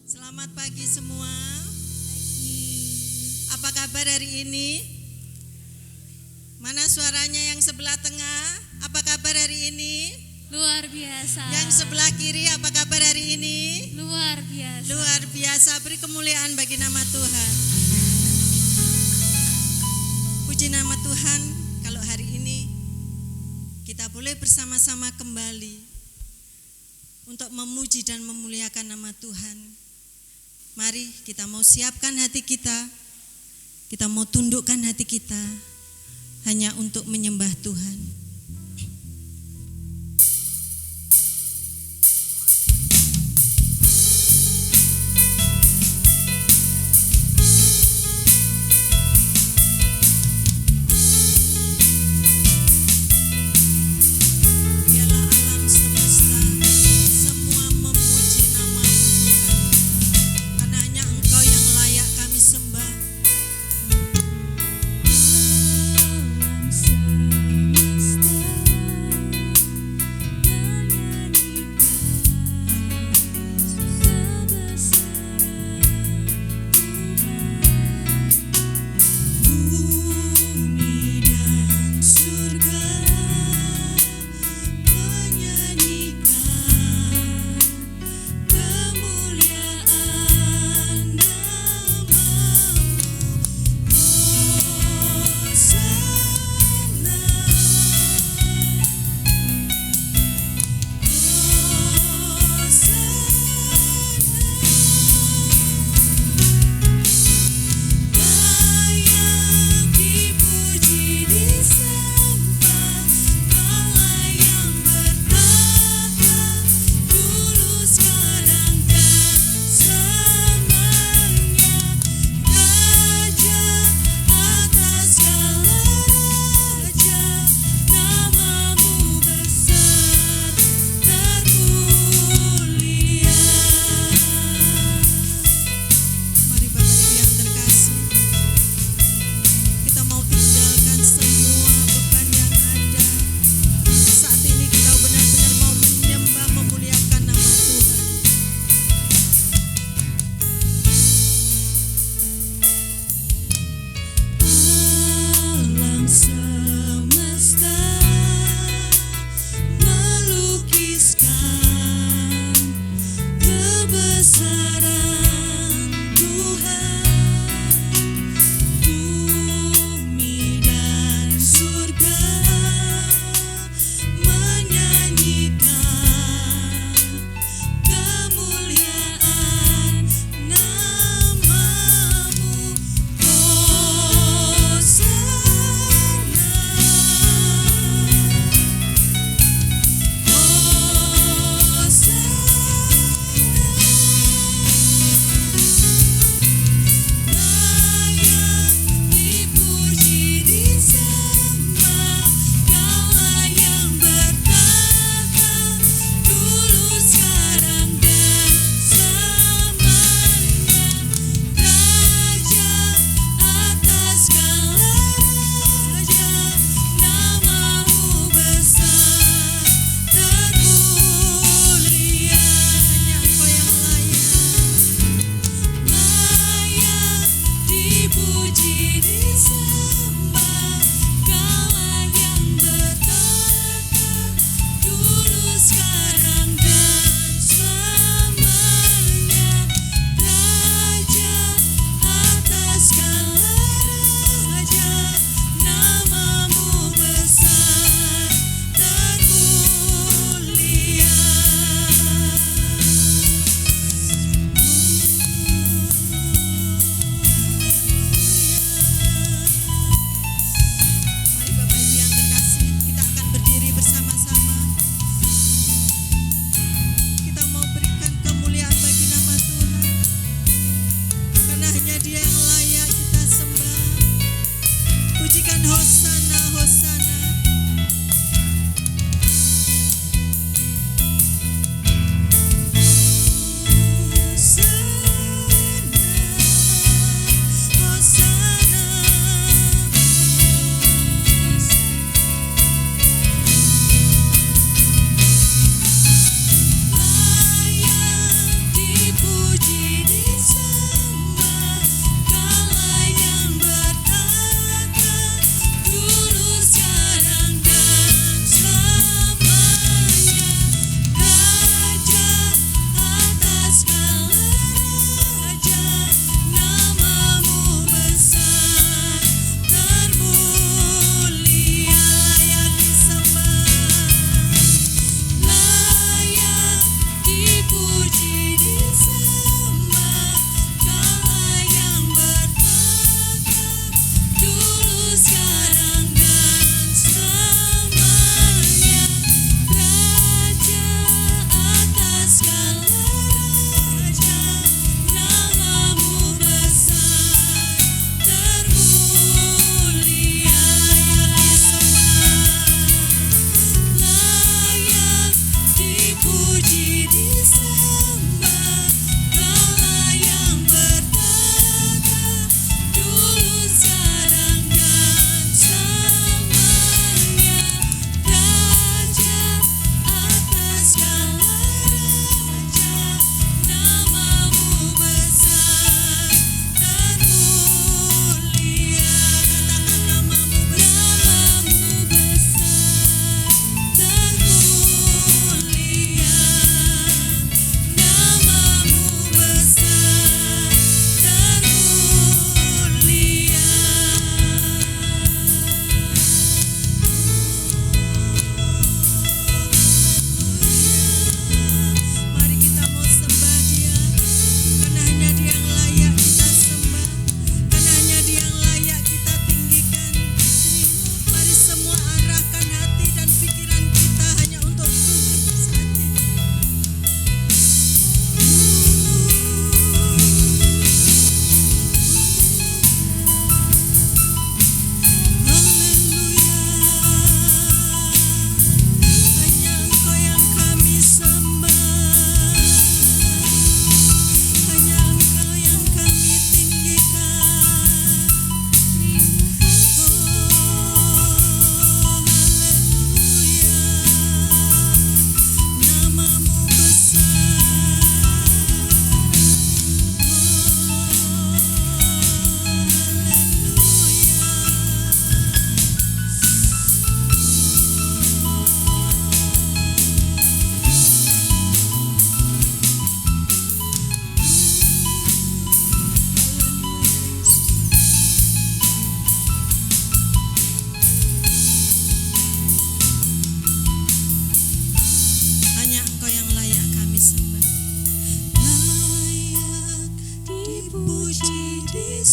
Selamat pagi semua. Apa kabar hari ini? Mana suaranya yang sebelah tengah? Apa kabar hari ini? Luar biasa. Yang sebelah kiri apa kabar hari ini? Luar biasa. Luar biasa. Beri kemuliaan bagi nama Tuhan. Puji nama Tuhan kalau hari ini kita boleh bersama-sama kembali untuk memuji dan memuliakan nama Tuhan. Mari kita mau siapkan hati kita mau tundukkan hati kita hanya untuk menyembah Tuhan.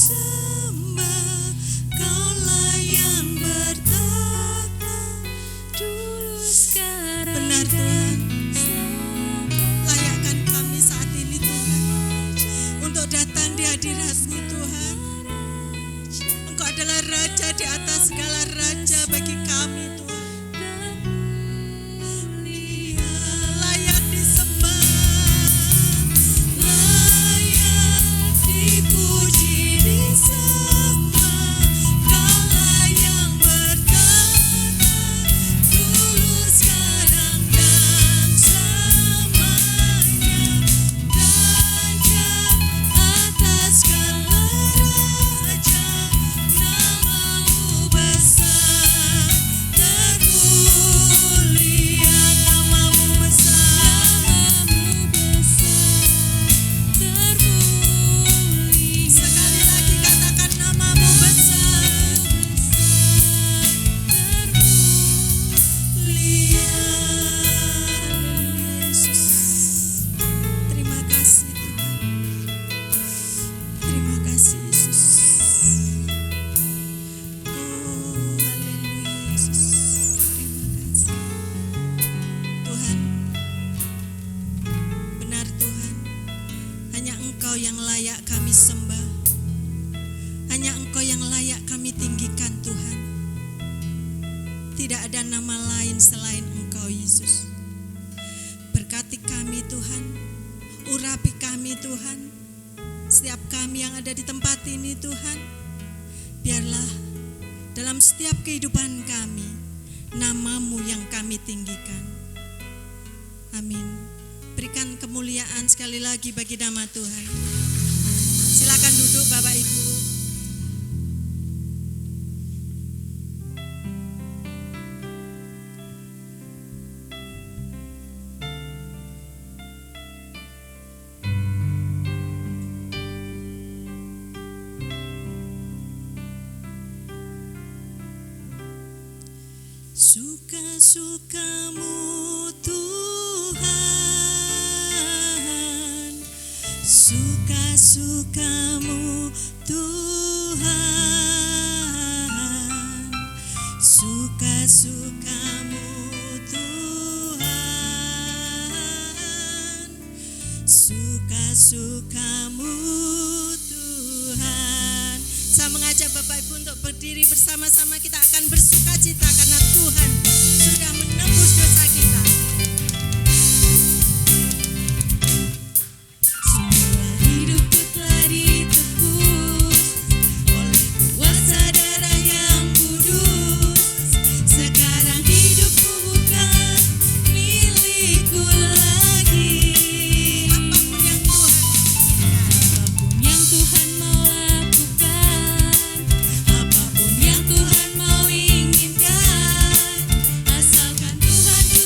sembah, Kaulah yang bertata dulu sekarang. Benar Tuhan, layakkan kami saat ini Tuhan untuk datang di hadirat-Mu Tuhan. Engkau adalah Raja di atas segala raja bagi kami Tuhan. Layak disembah, layak dipuji, disembah, Kaulah yang bertata dulu sekarang dan selamanya. Raja atas segala raja, Namamu besar, termulia, Namamu besar, termulia. Sekali lagi katakan Namamu besar, termulia. Yesus, terima kasih Tuhan. Terima kasih Yesus. Oh, haleluya Yesus. Terima kasih. Tuhan, benar Tuhan, hanya Engkau yang layak kami sembah. Hanya Engkau yang layak kami tinggikan Tuhan. Tidak ada nama lain selain Engkau Yesus. Berkati kami Tuhan, urapi kami Tuhan, setiap kami yang ada di tempat ini Tuhan. Biarlah dalam setiap kehidupan kami, Namamu yang kami tinggikan. Amin. Berikan kemuliaan sekali lagi bagi nama Tuhan. Silakan duduk Bapak Ibu. Suka-sukamu Tuhan, suka-sukamu Tuhan, suka-sukamu Tuhan, suka-sukamu Tuhan. Saya mengajak Bapak Ibu untuk berdiri bersama-sama, kita akan bersuka cita karena Tuhan sudah menebus dosa kita. Semua hidupku telah ditebus oleh kuasa darah yang kudus. Sekarang hidupku bukan milikku lagi. Apapun yang Tuhan mau lakukan, apapun yang Tuhan mau inginkan, asalkan Tuhan ku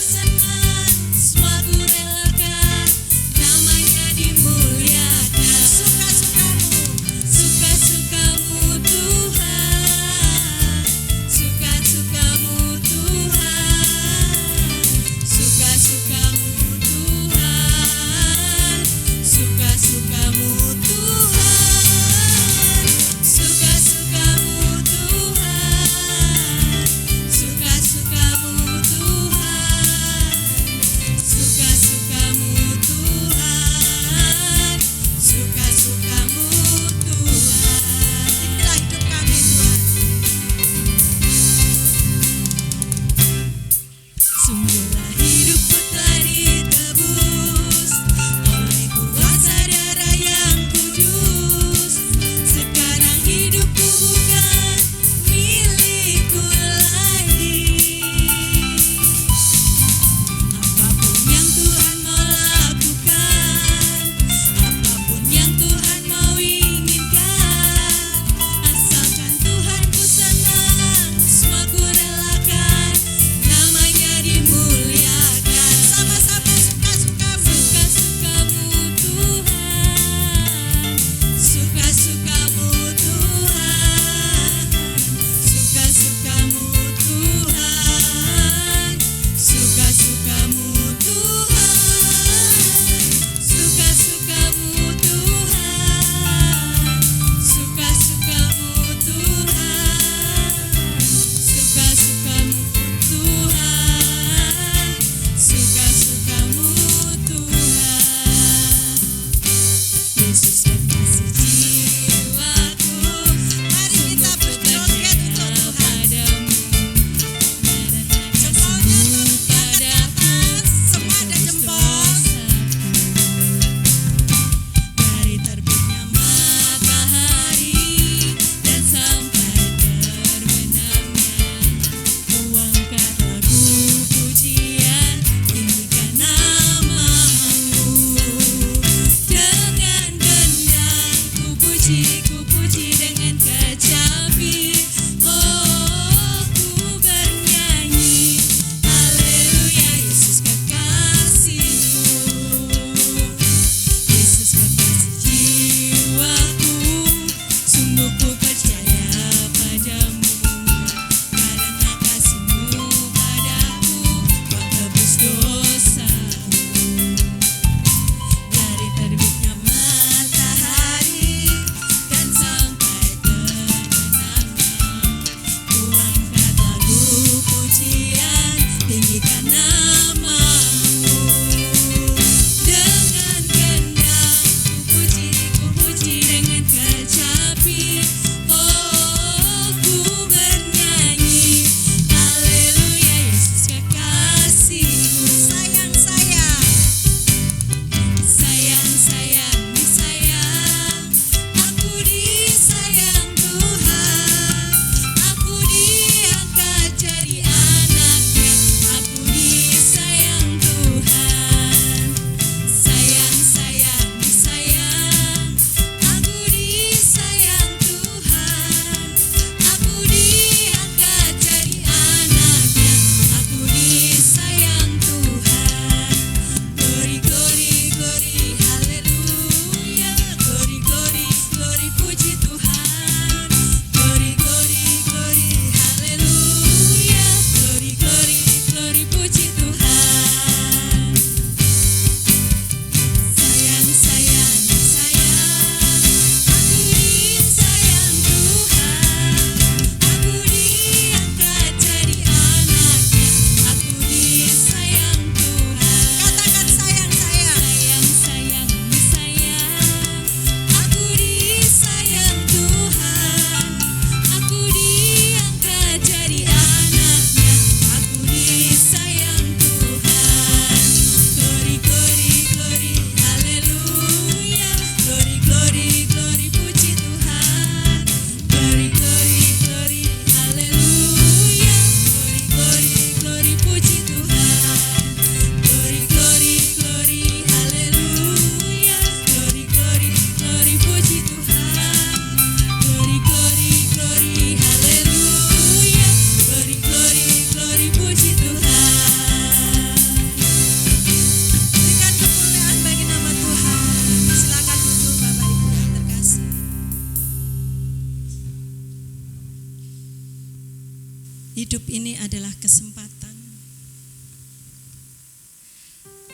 Hidup ini adalah kesempatan.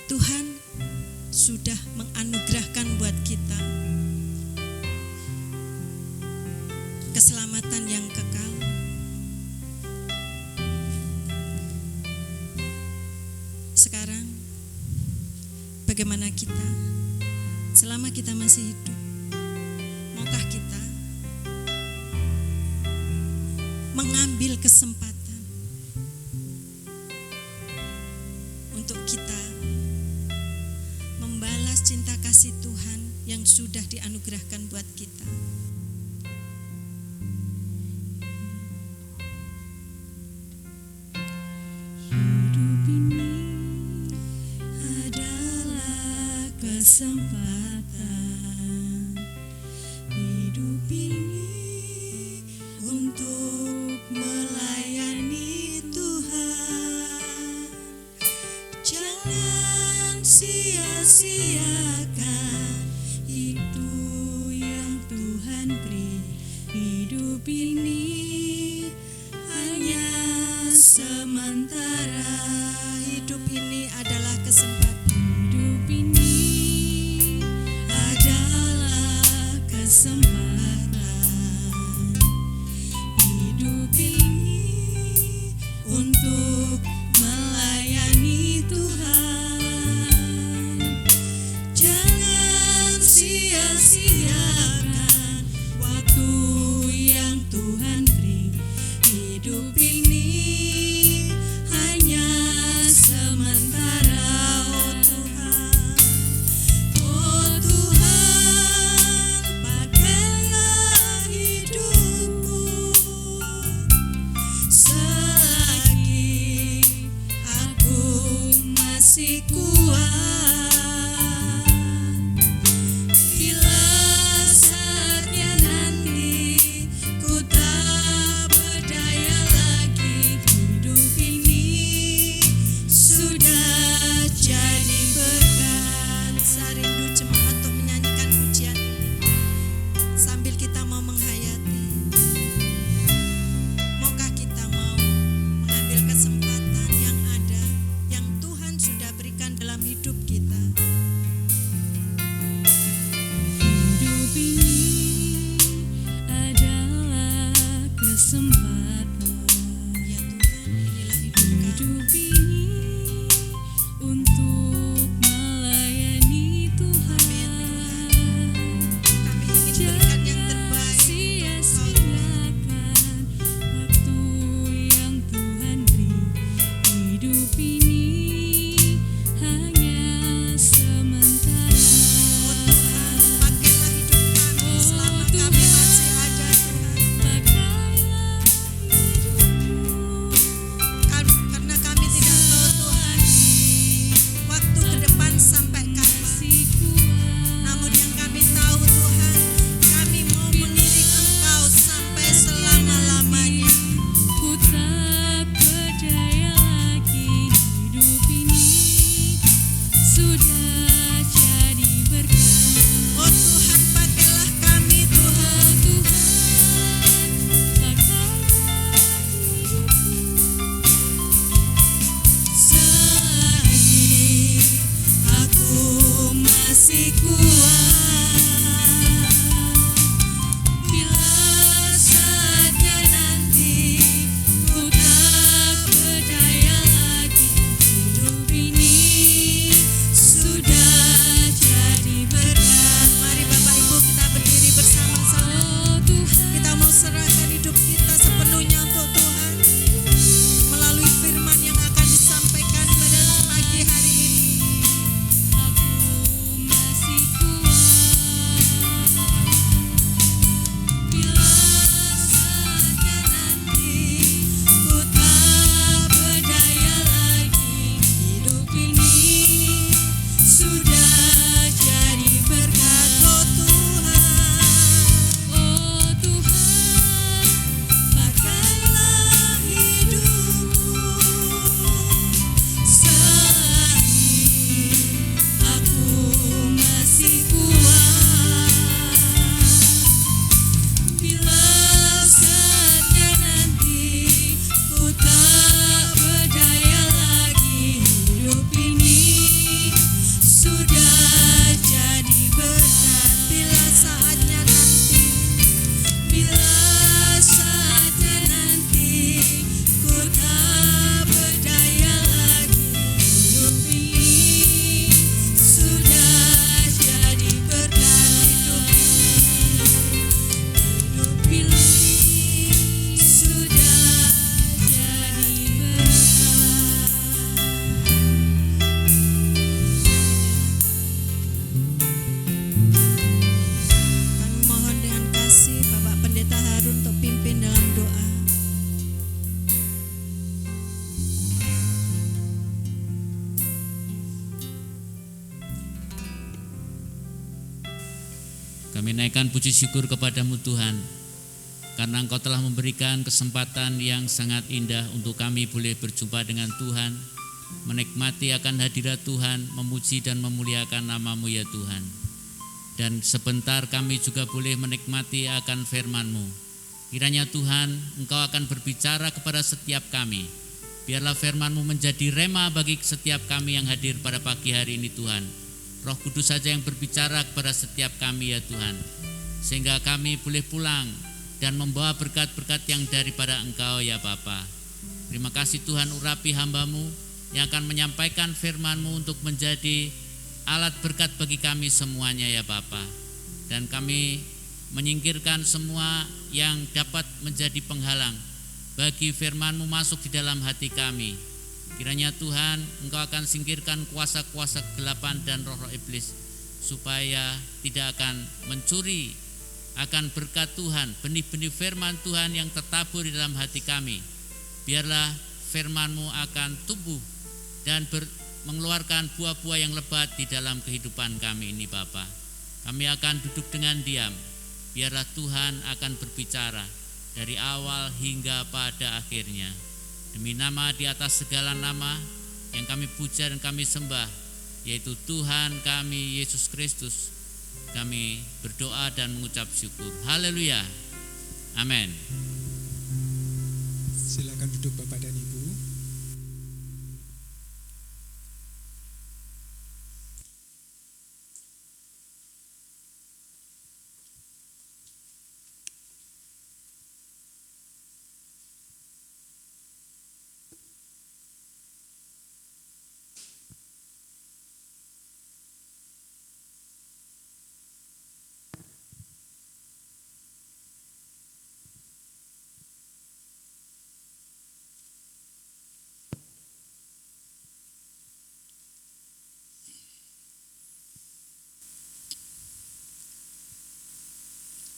Tuhan sudah menganugerahkan buat kita keselamatan yang kekal. Sekarang, bagaimana kita selama kita masih hidup? Maukah kita mengambil kesempatan untuk kita membalas cinta kasih Tuhan yang sudah dianugerahkan buat kita? Hidup ini adalah kesempatan. Hidup ini untuk melayani Tuhan. Jangan sia-siakan itu yang Tuhan beri. Hidup ini hanya sementara. Hidup ini adalah kesempatan. Hidup ini adalah kesempatan. Hidup ini untuk melayani Tuhan. Jangan sia-siakan waktu yang Tuhan beri. Hidup ini hanya sementara. Oh Tuhan, pakailah Kami naikkan puji syukur kepadamu Tuhan, karena Engkau telah memberikan kesempatan yang sangat indah untuk kami boleh berjumpa dengan Tuhan, menikmati akan hadirat Tuhan, memuji dan memuliakan nama-Mu ya Tuhan. Dan sebentar kami juga boleh menikmati akan firman-Mu. Kiranya Tuhan, Engkau akan berbicara kepada setiap kami. Biarlah firman-Mu menjadi rema bagi setiap kami yang hadir pada pagi hari ini Tuhan. Roh Kudus saja yang berbicara kepada setiap kami ya Tuhan, sehingga kami boleh pulang dan membawa berkat-berkat yang daripada Engkau ya Bapa. Terima kasih Tuhan, urapi hamba-Mu yang akan menyampaikan firman-Mu untuk menjadi alat berkat bagi kami semuanya ya Bapa. Dan kami menyingkirkan semua yang dapat menjadi penghalang bagi firman-Mu masuk di dalam hati kami. Kiranya Tuhan, Engkau akan singkirkan kuasa-kuasa kegelapan dan roh-roh iblis, supaya tidak akan mencuri akan berkat Tuhan, benih-benih firman Tuhan yang tertabur di dalam hati kami. Biarlah firman-Mu akan tumbuh dan mengeluarkan buah-buah yang lebat di dalam kehidupan kami ini Bapa. Kami akan duduk dengan diam. Biarlah Tuhan akan berbicara dari awal hingga pada akhirnya. Demi nama di atas segala nama yang kami puja dan kami sembah, yaitu Tuhan kami Yesus Kristus, kami berdoa dan mengucap syukur. Haleluya. Amin. Silakan duduk Bapak dan Ibu.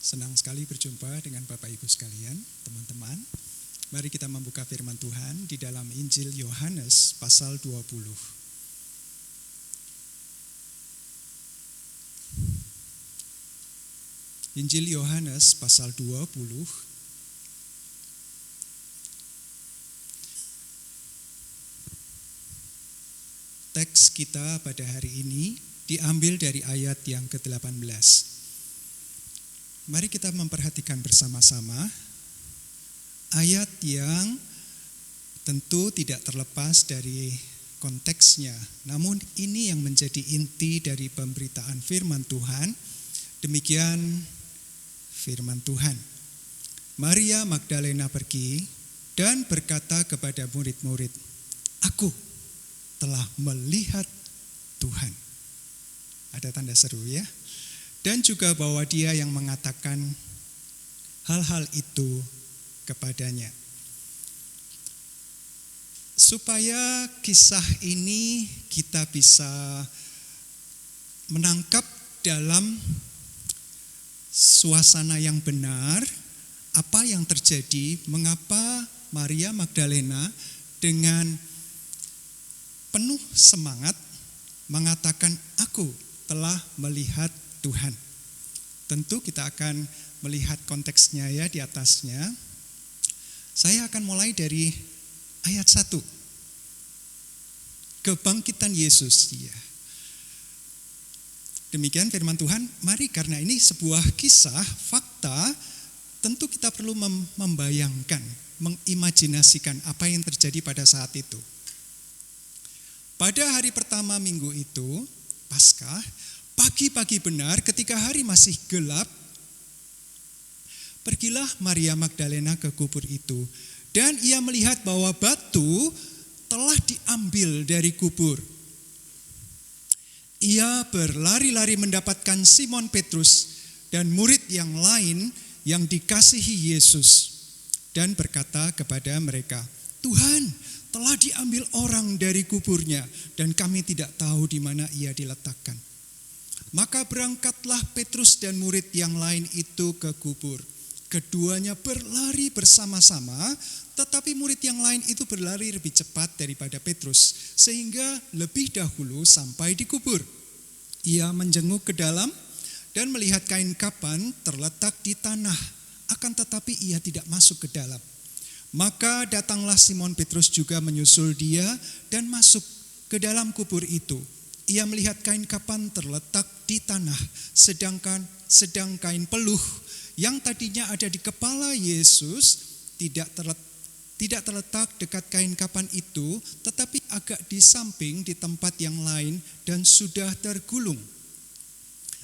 Senang sekali berjumpa dengan Bapak Ibu sekalian, teman-teman. Mari kita membuka firman Tuhan di dalam Injil Yohanes pasal 20. Injil Yohanes pasal 20. Teks kita pada hari ini diambil dari ayat yang ke-18. Mari kita memperhatikan bersama-sama ayat yang tentu tidak terlepas dari konteksnya. Namun ini yang menjadi inti dari pemberitaan firman Tuhan. Demikian firman Tuhan. Maria Magdalena pergi dan berkata kepada murid-murid, "Aku telah melihat Tuhan." Ada tanda seru ya. Dan juga bahwa dia yang mengatakan hal-hal itu kepadanya. Supaya kisah ini kita bisa menangkap dalam suasana yang benar apa yang terjadi, mengapa Maria Magdalena dengan penuh semangat mengatakan aku telah melihat Tuhan. Tentu kita akan melihat konteksnya ya di atasnya. Saya akan mulai dari ayat 1. Kebangkitan Yesus. Ya. Demikian firman Tuhan. Mari, karena ini sebuah kisah, fakta, tentu kita perlu membayangkan, mengimajinasikan apa yang terjadi pada saat itu. Pada hari pertama minggu itu, Paskah, pagi-pagi benar ketika hari masih gelap, pergilah Maria Magdalena ke kubur itu. Dan ia melihat bahwa batu telah diambil dari kubur. Ia berlari-lari mendapatkan Simon Petrus dan murid yang lain yang dikasihi Yesus. Dan berkata kepada mereka, "Tuhan, telah diambil orang dari kuburnya dan kami tidak tahu di mana ia diletakkan." Maka berangkatlah Petrus dan murid yang lain itu ke kubur. Keduanya berlari bersama-sama, tetapi murid yang lain itu berlari lebih cepat daripada Petrus, sehingga lebih dahulu sampai di kubur. Ia menjenguk ke dalam dan melihat kain kapan terletak di tanah, akan tetapi ia tidak masuk ke dalam. Maka datanglah Simon Petrus juga menyusul dia dan masuk ke dalam kubur itu. Ia melihat kain kapan terletak di tanah, sedang kain peluh yang tadinya ada di kepala Yesus tidak terletak dekat kain kapan itu, tetapi agak di samping di tempat yang lain dan sudah tergulung.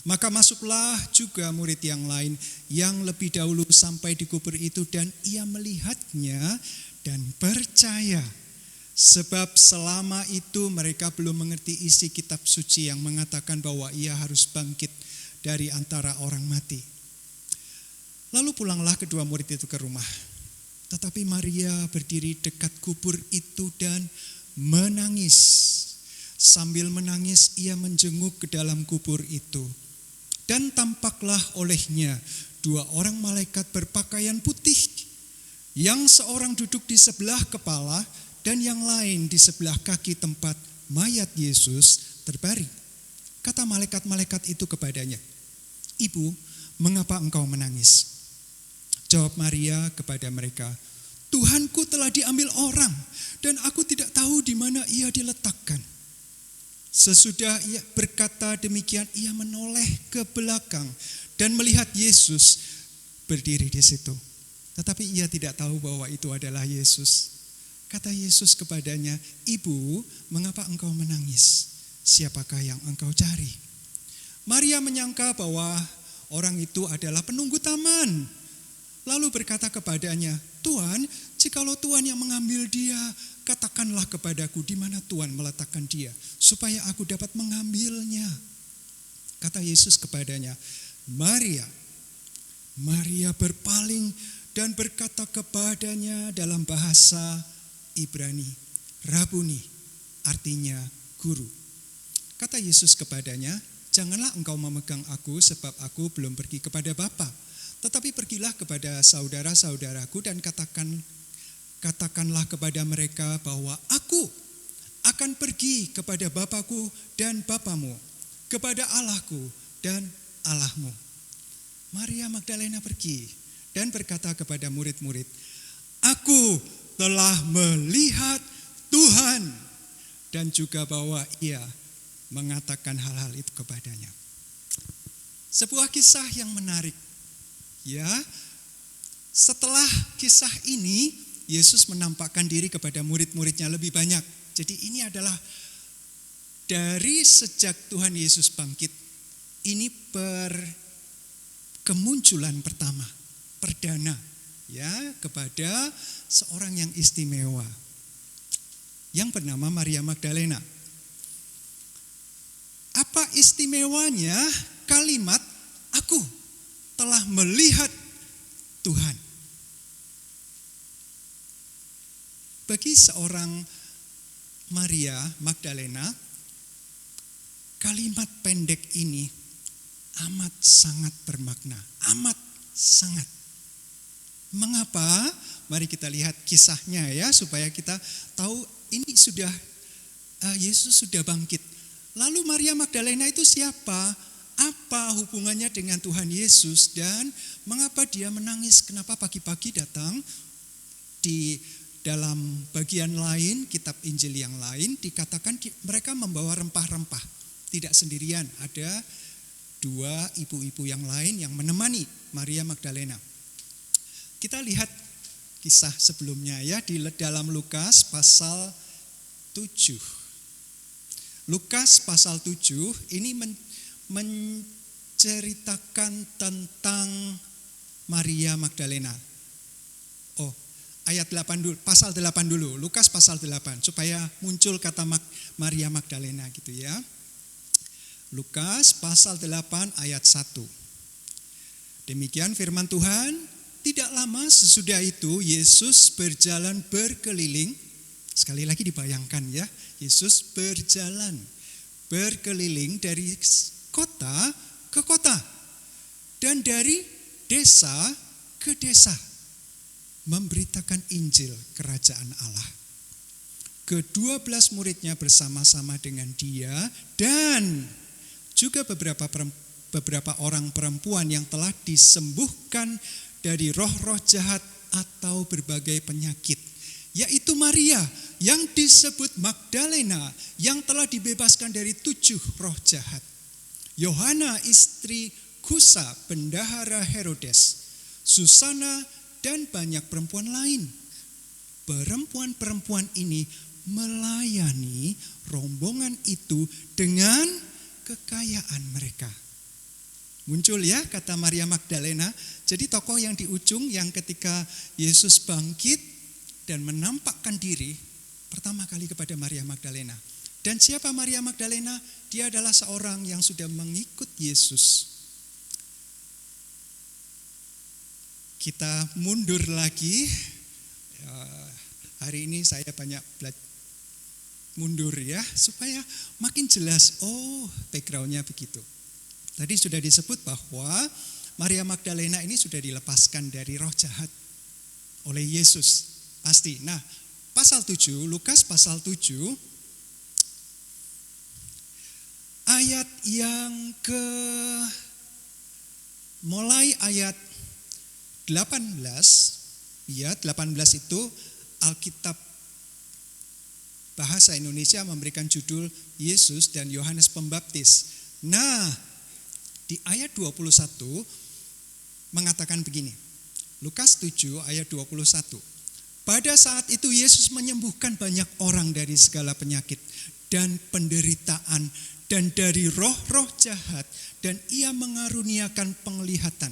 Maka masuklah juga murid yang lain yang lebih dahulu sampai di kubur itu, dan ia melihatnya dan percaya. Sebab selama itu mereka belum mengerti isi kitab suci yang mengatakan bahwa ia harus bangkit dari antara orang mati. Lalu pulanglah kedua murid itu ke rumah. Tetapi Maria berdiri dekat kubur itu dan menangis. Sambil menangis ia menjenguk ke dalam kubur itu. Dan tampaklah olehnya dua orang malaikat berpakaian putih, yang seorang duduk di sebelah kepala dan yang lain di sebelah kaki tempat mayat Yesus terbaring. Kata malaikat-malaikat itu kepadanya, "Ibu, mengapa engkau menangis?" Jawab Maria kepada mereka, "Tuhanku telah diambil orang dan aku tidak tahu di mana ia diletakkan." Sesudah ia berkata demikian, ia menoleh ke belakang dan melihat Yesus berdiri di situ. Tetapi ia tidak tahu bahwa itu adalah Yesus. Kata Yesus kepadanya, "Ibu, mengapa engkau menangis? Siapakah yang engkau cari?" Maria menyangka bahwa orang itu adalah penunggu taman. Lalu berkata kepadanya, "Tuhan, jikalau Tuhan yang mengambil dia, katakanlah kepadaku di mana Tuhan meletakkan dia, supaya aku dapat mengambilnya." Kata Yesus kepadanya, "Maria." Maria berpaling dan berkata kepadanya dalam bahasa Ibrani, "Rabuni," artinya guru. Kata Yesus kepadanya, "Janganlah engkau memegang aku, sebab aku belum pergi kepada Bapa. Tetapi pergilah kepada saudara-saudaraku dan katakanlah kepada mereka bahwa aku akan pergi kepada Bapakku dan Bapamu, kepada Allahku dan Allahmu." Maria Magdalena pergi dan berkata kepada murid-murid, "Aku telah melihat Tuhan," dan juga bahwa ia mengatakan hal-hal itu kepadanya. Sebuah kisah yang menarik. Ya, setelah kisah ini Yesus menampakkan diri kepada murid-muridnya lebih banyak. Jadi ini adalah dari sejak Tuhan Yesus bangkit, ini kemunculan pertama, perdana ya kepada seorang yang istimewa yang bernama Maria Magdalena. Apa istimewanya kalimat "aku telah melihat Tuhan"? Bagi seorang Maria Magdalena, kalimat pendek ini amat sangat bermakna, amat sangat. Mengapa? Mari kita lihat kisahnya ya, supaya kita tahu ini Yesus sudah bangkit. Lalu Maria Magdalena itu siapa? Apa hubungannya dengan Tuhan Yesus dan mengapa dia menangis? Kenapa pagi-pagi datang? Di dalam bagian lain, kitab Injil yang lain dikatakan mereka membawa rempah-rempah. Tidak sendirian, ada dua ibu-ibu yang lain yang menemani Maria Magdalena. Kita lihat kisah sebelumnya ya di dalam Lukas pasal 7. Lukas pasal 7 ini menceritakan tentang Maria Magdalena. Ayat 8 dulu, pasal 8 dulu, Lukas pasal 8 supaya muncul kata Maria Magdalena gitu ya. Lukas pasal 8 ayat 1. Demikian firman Tuhan, tidak lama sesudah itu Yesus berjalan berkeliling. Sekali lagi dibayangkan ya, Yesus berjalan berkeliling dari kota ke kota dan dari desa ke desa, memberitakan Injil kerajaan Allah. Ke-12 muridnya bersama-sama dengan dia dan juga beberapa beberapa orang perempuan yang telah disembuhkan dari roh-roh jahat atau berbagai penyakit, yaitu Maria yang disebut Magdalena yang telah dibebaskan dari 7 roh jahat, Yohana istri Kusa bendahara Herodes, Susana, dan banyak perempuan lain. Perempuan-perempuan ini melayani rombongan itu dengan kekayaan mereka. Muncul ya kata Maria Magdalena. Jadi tokoh yang di ujung yang ketika Yesus bangkit dan menampakkan diri pertama kali kepada Maria Magdalena. Dan siapa Maria Magdalena? Dia adalah seorang yang sudah mengikut Yesus. Kita mundur lagi. Hari ini saya banyak belajar mundur ya, supaya makin jelas. Oh, backgroundnya begitu. Tadi sudah disebut bahwa Maria Magdalena ini sudah dilepaskan dari roh jahat oleh Yesus. Pasti. Nah, pasal 7, Lukas pasal 7, ayat yang mulai ayat 18, ya 18 itu Alkitab bahasa Indonesia memberikan judul Yesus dan Yohanes Pembaptis. Nah, di ayat 21 mengatakan begini. Lukas 7 ayat 21. Pada saat itu Yesus menyembuhkan banyak orang dari segala penyakit dan penderitaan dan dari roh-roh jahat, dan ia mengaruniakan penglihatan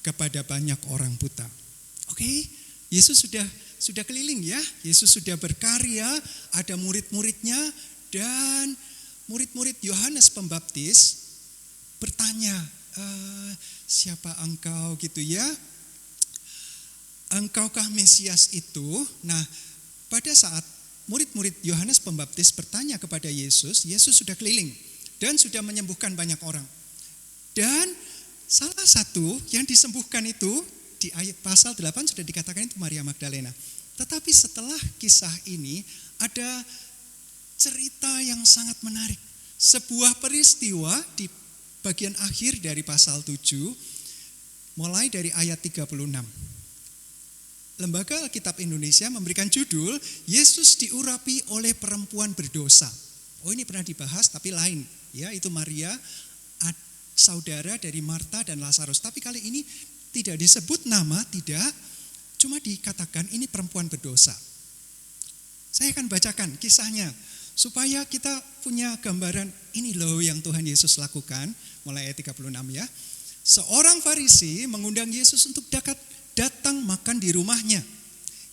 kepada banyak orang buta. Oke, Yesus sudah keliling ya. Yesus sudah berkarya, ada murid-muridnya, dan murid-murid Yohanes Pembaptis bertanya, siapa engkau gitu ya? Engkaukah Mesias itu? Nah, pada saat murid-murid Yohanes Pembaptis bertanya kepada Yesus, Yesus sudah keliling dan sudah menyembuhkan banyak orang. Dan salah satu yang disembuhkan itu di ayat pasal 8 sudah dikatakan itu Maria Magdalena. Tetapi setelah kisah ini ada cerita yang sangat menarik. Sebuah peristiwa di bagian akhir dari pasal 7 mulai dari ayat 36. Lembaga Alkitab Indonesia memberikan judul Yesus diurapi oleh perempuan berdosa. Oh, ini pernah dibahas tapi lain ya, itu Maria saudara dari Marta dan Lazarus. Tapi kali ini tidak disebut nama, tidak, cuma dikatakan ini perempuan berdosa. Saya akan bacakan kisahnya supaya kita punya gambaran ini loh yang Tuhan Yesus lakukan, mulai ayat 36 ya. Seorang Farisi mengundang Yesus untuk datang makan di rumahnya.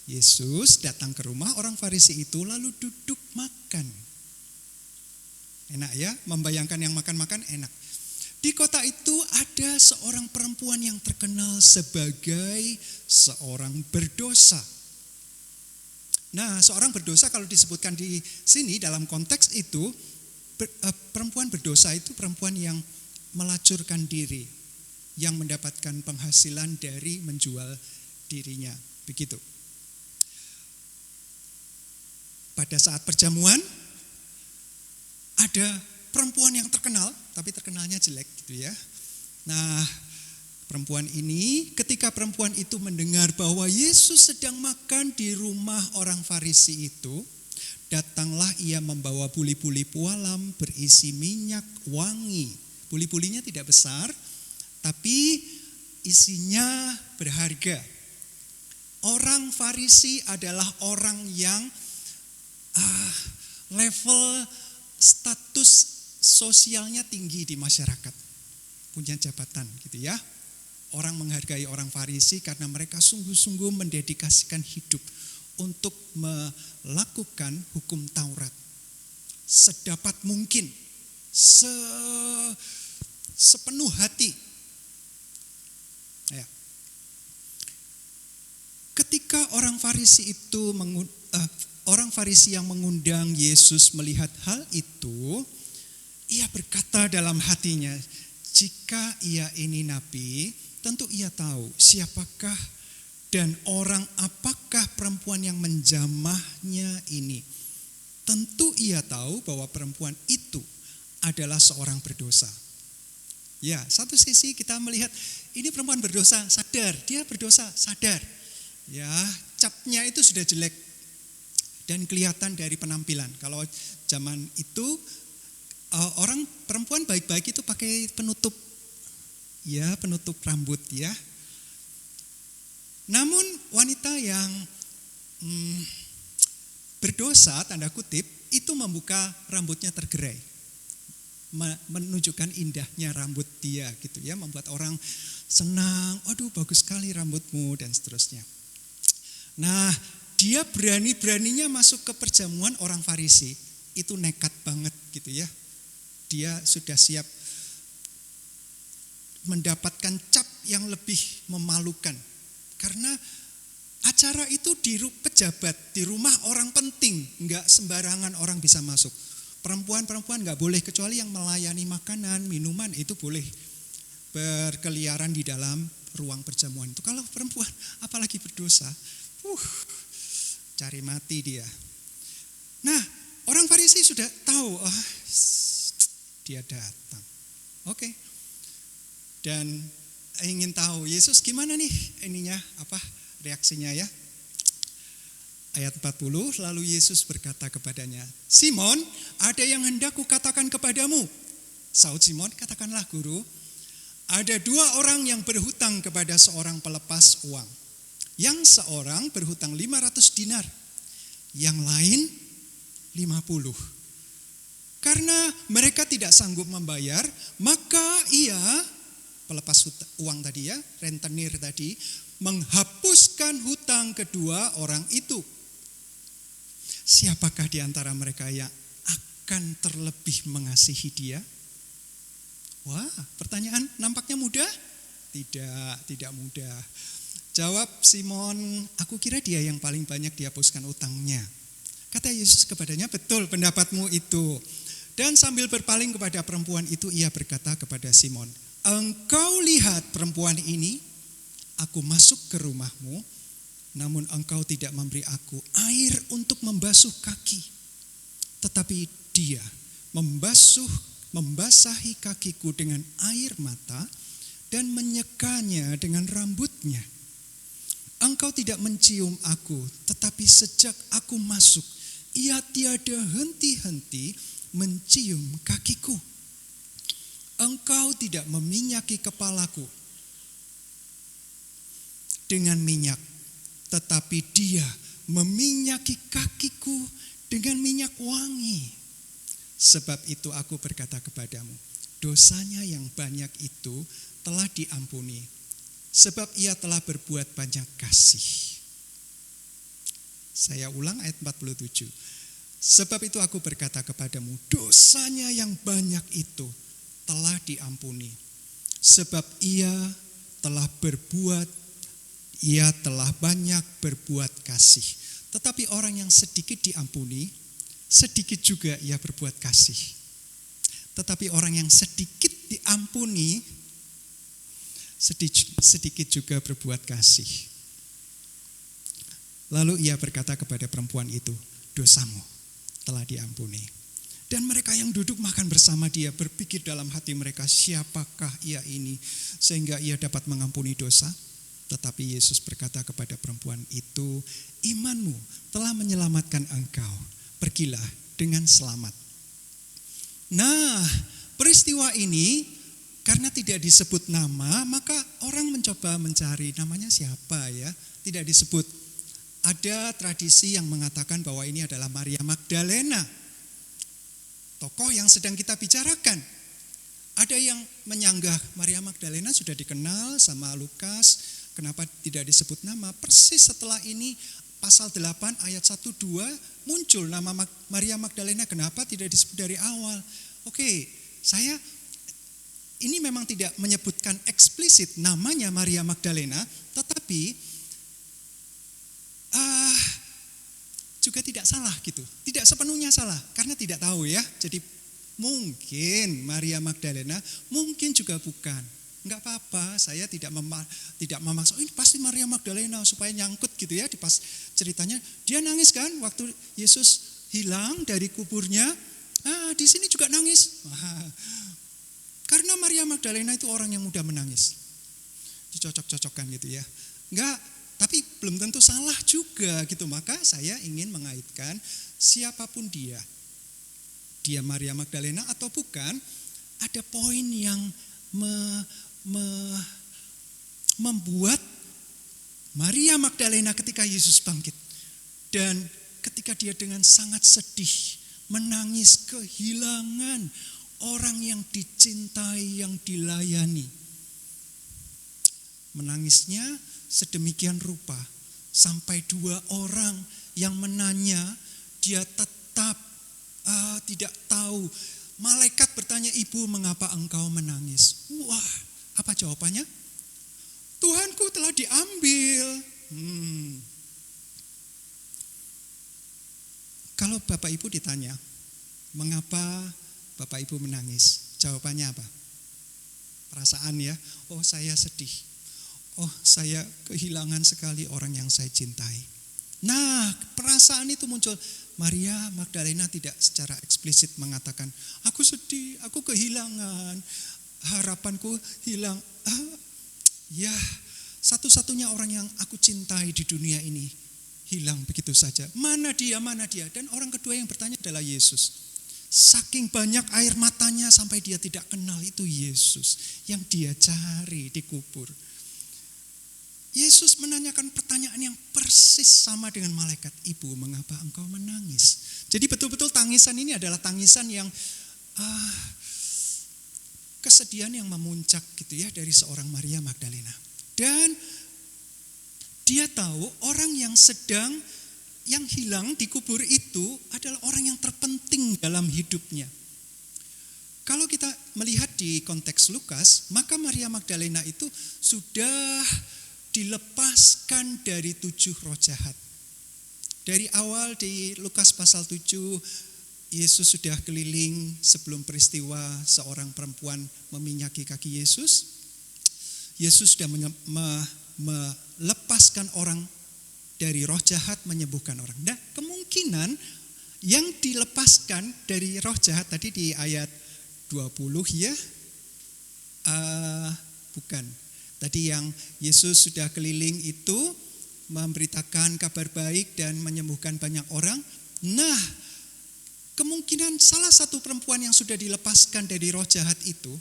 Yesus datang ke rumah orang Farisi itu lalu duduk makan. Enak ya, membayangkan yang makan-makan enak. Di kota itu ada seorang perempuan yang terkenal sebagai seorang berdosa. Nah, seorang berdosa kalau disebutkan di sini dalam konteks itu, perempuan berdosa itu perempuan yang melacurkan diri, yang mendapatkan penghasilan dari menjual dirinya. Begitu. Pada saat perjamuan, ada perempuan yang terkenal, tapi terkenalnya jelek gitu ya. Nah, perempuan ini, ketika perempuan itu mendengar bahwa Yesus sedang makan di rumah orang Farisi itu, datanglah ia membawa buli-buli pualam berisi minyak wangi. Buli-bulinya tidak besar, tapi isinya berharga. Orang Farisi adalah orang yang level status sosialnya tinggi di masyarakat, punya jabatan gitu ya. Orang menghargai orang Farisi karena mereka sungguh-sungguh mendedikasikan hidup untuk melakukan hukum Taurat sedapat mungkin, sepenuh hati. Ya. Ketika orang Farisi yang mengundang Yesus melihat hal itu, ia berkata dalam hatinya, jika ia ini nabi, tentu ia tahu siapakah dan orang apakah perempuan yang menjamahnya ini. Tentu ia tahu bahwa perempuan itu adalah seorang berdosa. Ya, satu sisi kita melihat ini perempuan berdosa, sadar, dia berdosa, sadar. Ya, capnya itu sudah jelek dan kelihatan dari penampilan. Kalau zaman itu orang perempuan baik-baik itu pakai penutup, ya penutup rambut ya. Namun wanita yang berdosa tanda kutip itu membuka rambutnya tergerai. Menunjukkan indahnya rambut dia gitu ya, membuat orang senang, aduh bagus sekali rambutmu dan seterusnya. Nah, dia berani-beraninya masuk ke perjamuan orang Farisi, itu nekat banget gitu ya. Dia sudah siap mendapatkan cap yang lebih memalukan. Karena acara itu di pejabat, di rumah orang penting, enggak sembarangan orang bisa masuk. Perempuan-perempuan nggak boleh, kecuali yang melayani makanan, minuman itu boleh berkeliaran di dalam ruang perjamuan itu. Kalau perempuan apalagi berdosa, cari mati dia. Nah, orang Farisi sudah tahu, dia datang. Oke. Dan ingin tahu Yesus gimana nih reaksinya ya. Ayat 40, lalu Yesus berkata kepadanya, Simon, ada yang hendak kukatakan kepadamu. Saud Simon, katakanlah guru. Ada 2 orang yang berhutang kepada seorang pelepas uang. Yang seorang berhutang 500 dinar, yang lain 50. Karena mereka tidak sanggup membayar, maka ia, pelepas uang tadi ya, rentenir tadi, menghapuskan hutang kedua orang itu. Siapakah di antara mereka yang akan terlebih mengasihi dia? Wah, pertanyaan nampaknya mudah? Tidak mudah. Jawab Simon, aku kira dia yang paling banyak dihapuskan utangnya. Kata Yesus kepadanya, betul pendapatmu itu. Dan sambil berpaling kepada perempuan itu, ia berkata kepada Simon, engkau lihat perempuan ini, aku masuk ke rumahmu, namun engkau tidak memberi aku air untuk membasuh kaki. Tetapi dia membasahi kakiku dengan air mata dan menyekanya dengan rambutnya. Engkau tidak mencium aku, tetapi sejak aku masuk, ia tiada henti-henti mencium kakiku. Engkau tidak meminyaki kepalaku dengan minyak, tetapi dia meminyaki kakiku dengan minyak wangi. Sebab itu aku berkata kepadamu, dosanya yang banyak itu telah diampuni, sebab ia telah berbuat banyak kasih. Saya ulang ayat 47. Sebab itu aku berkata kepadamu, dosanya yang banyak itu telah diampuni, sebab ia telah banyak berbuat kasih. Tetapi orang yang sedikit diampuni, sedikit juga ia berbuat kasih. Tetapi orang yang sedikit diampuni, sedikit juga berbuat kasih. Lalu ia berkata kepada perempuan itu, dosamu telah diampuni. Dan mereka yang duduk makan bersama dia berpikir dalam hati mereka, siapakah ia ini sehingga ia dapat mengampuni dosa? Tetapi Yesus berkata kepada perempuan itu, imanmu telah menyelamatkan engkau, pergilah dengan selamat. Nah, peristiwa ini karena tidak disebut nama, maka orang mencoba mencari namanya siapa ya, tidak disebut. Ada tradisi yang mengatakan bahwa ini adalah Maria Magdalena, tokoh yang sedang kita bicarakan. Ada yang menyanggah Maria Magdalena sudah dikenal sama Lukas, kenapa tidak disebut nama? Persis setelah ini pasal 8 ayat 1-2 muncul nama Maria Magdalena, kenapa tidak disebut dari awal? Oke, saya ini memang tidak menyebutkan eksplisit namanya Maria Magdalena, tetapi juga tidak salah gitu, tidak sepenuhnya salah karena tidak tahu ya. Jadi mungkin Maria Magdalena, mungkin juga bukan. Enggak apa-apa, saya tidak memaksa ini pasti Maria Magdalena supaya nyangkut gitu ya di pas ceritanya. Dia nangis kan waktu Yesus hilang dari kuburnya. Di sini juga nangis. Karena Maria Magdalena itu orang yang mudah menangis. Dicocok-cocokkan gitu ya. Enggak, tapi belum tentu salah juga gitu. Maka saya ingin mengaitkan siapapun dia Maria Magdalena atau bukan, ada poin yang membuat Maria Magdalena ketika Yesus bangkit dan ketika dia dengan sangat sedih menangis kehilangan orang yang dicintai, yang dilayani. Menangisnya sedemikian rupa sampai 2 orang yang menanya, dia tetap tidak tahu. Malaikat bertanya, "Ibu, mengapa engkau menangis?" Wah, apa jawabannya? "Tuhanku telah diambil." Kalau Bapak Ibu ditanya, mengapa Bapak Ibu menangis? Jawabannya apa? Perasaan ya, oh saya sedih. Oh saya kehilangan sekali orang yang saya cintai. Nah, perasaan itu muncul. Maria Magdalena tidak secara eksplisit mengatakan, "Aku sedih, aku kehilangan, harapanku hilang." Ya, satu-satunya orang yang aku cintai di dunia ini hilang begitu saja. Mana dia, mana dia? Dan orang kedua yang bertanya adalah Yesus. Saking banyak air matanya sampai dia tidak kenal itu Yesus yang dia cari di kubur. Yesus menanyakan pertanyaan yang persis sama dengan malaikat. "Ibu, mengapa engkau menangis?" Jadi betul-betul tangisan ini adalah tangisan yang kesedihan yang memuncak gitu ya dari seorang Maria Magdalena. Dan dia tahu orang yang hilang di kubur itu adalah orang yang terpenting dalam hidupnya. Kalau kita melihat di konteks Lukas, maka Maria Magdalena itu sudah dilepaskan dari 7 roh jahat. Dari awal di Lukas pasal 7, Yesus sudah keliling sebelum peristiwa seorang perempuan meminyaki kaki Yesus. Yesus sudah melepaskan orang dari roh jahat, menyembuhkan orang. Nah, kemungkinan yang dilepaskan dari roh jahat tadi di ayat 20 ya, bukan. Tadi yang Yesus sudah keliling itu memberitakan kabar baik dan menyembuhkan banyak orang. Nah, kemungkinan salah satu perempuan yang sudah dilepaskan dari roh jahat itu,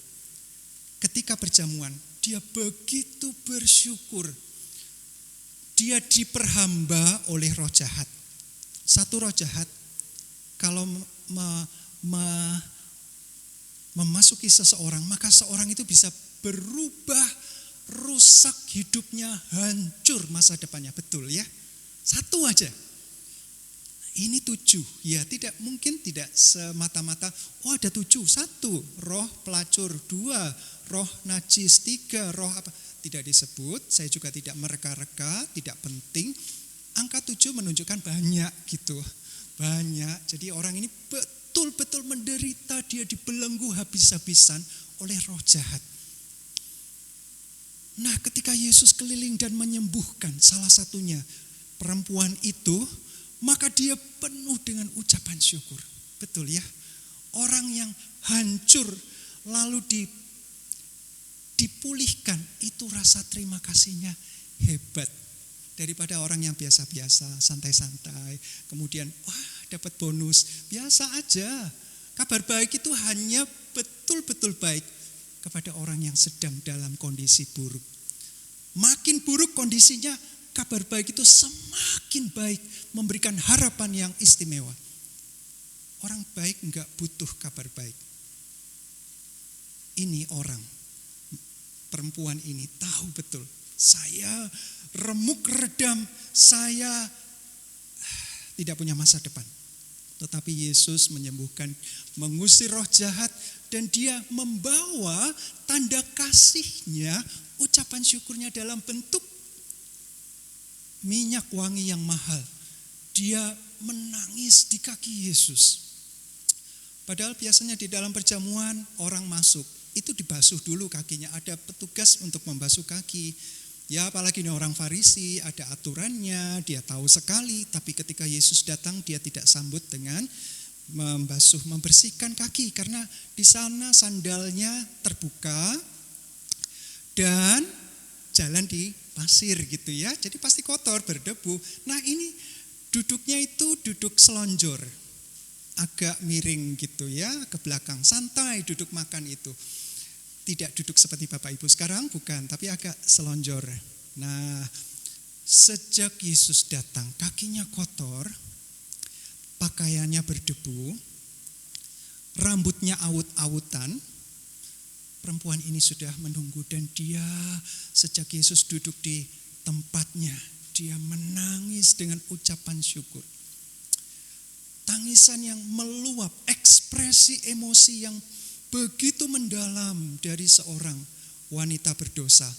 ketika perjamuan, dia begitu bersyukur. Dia diperhamba oleh roh jahat. Satu roh jahat, kalau memasuki seseorang, maka seorang itu bisa berubah, rusak hidupnya, hancur masa depannya. Betul ya? Satu aja. Ini 7. Ya tidak mungkin tidak semata-mata, oh ada 7. 1 roh pelacur, 2 roh najis, 3 roh apa. Tidak disebut, saya juga tidak mereka-reka, tidak penting. Angka 7 menunjukkan banyak gitu. Banyak. Jadi orang ini betul-betul menderita, dia dibelenggu habis-habisan oleh roh jahat. Nah, ketika Yesus keliling dan menyembuhkan salah satunya perempuan itu, maka dia penuh dengan ucapan syukur. Betul ya? Orang yang hancur lalu dipulihkan, itu rasa terima kasihnya hebat. Daripada orang yang biasa-biasa, santai-santai, kemudian dapat bonus, biasa aja. Kabar baik itu hanya betul-betul baik kepada orang yang sedang dalam kondisi buruk. Makin buruk kondisinya, kabar baik itu semakin baik, memberikan harapan yang istimewa. Orang baik enggak butuh kabar baik. Ini orang, perempuan ini tahu betul, saya remuk redam, saya tidak punya masa depan. Tetapi Yesus menyembuhkan, mengusir roh jahat, dan dia membawa tanda kasihnya, ucapan syukurnya dalam bentuk minyak wangi yang mahal. Dia menangis di kaki Yesus. Padahal biasanya di dalam perjamuan orang masuk, itu dibasuh dulu kakinya. Ada petugas untuk membasuh kaki. Ya apalagi ini orang Farisi, ada aturannya, dia tahu sekali. Tapi ketika Yesus datang, dia tidak sambut dengan membasuh, membersihkan kaki karena di sana sandalnya terbuka dan jalan di pasir gitu ya. Jadi pasti kotor, berdebu. Nah, ini duduknya itu duduk selonjor. Agak miring gitu ya, ke belakang, santai duduk makan itu. Tidak duduk seperti Bapak Ibu sekarang, bukan, tapi agak selonjor. Nah, sejak Yesus datang, kakinya kotor, pakaiannya berdebu, rambutnya awut-awutan. Perempuan ini sudah menunggu dan dia sejak Yesus duduk di tempatnya, dia menangis dengan ucapan syukur. Tangisan yang meluap, ekspresi emosi yang begitu mendalam dari seorang wanita berdosa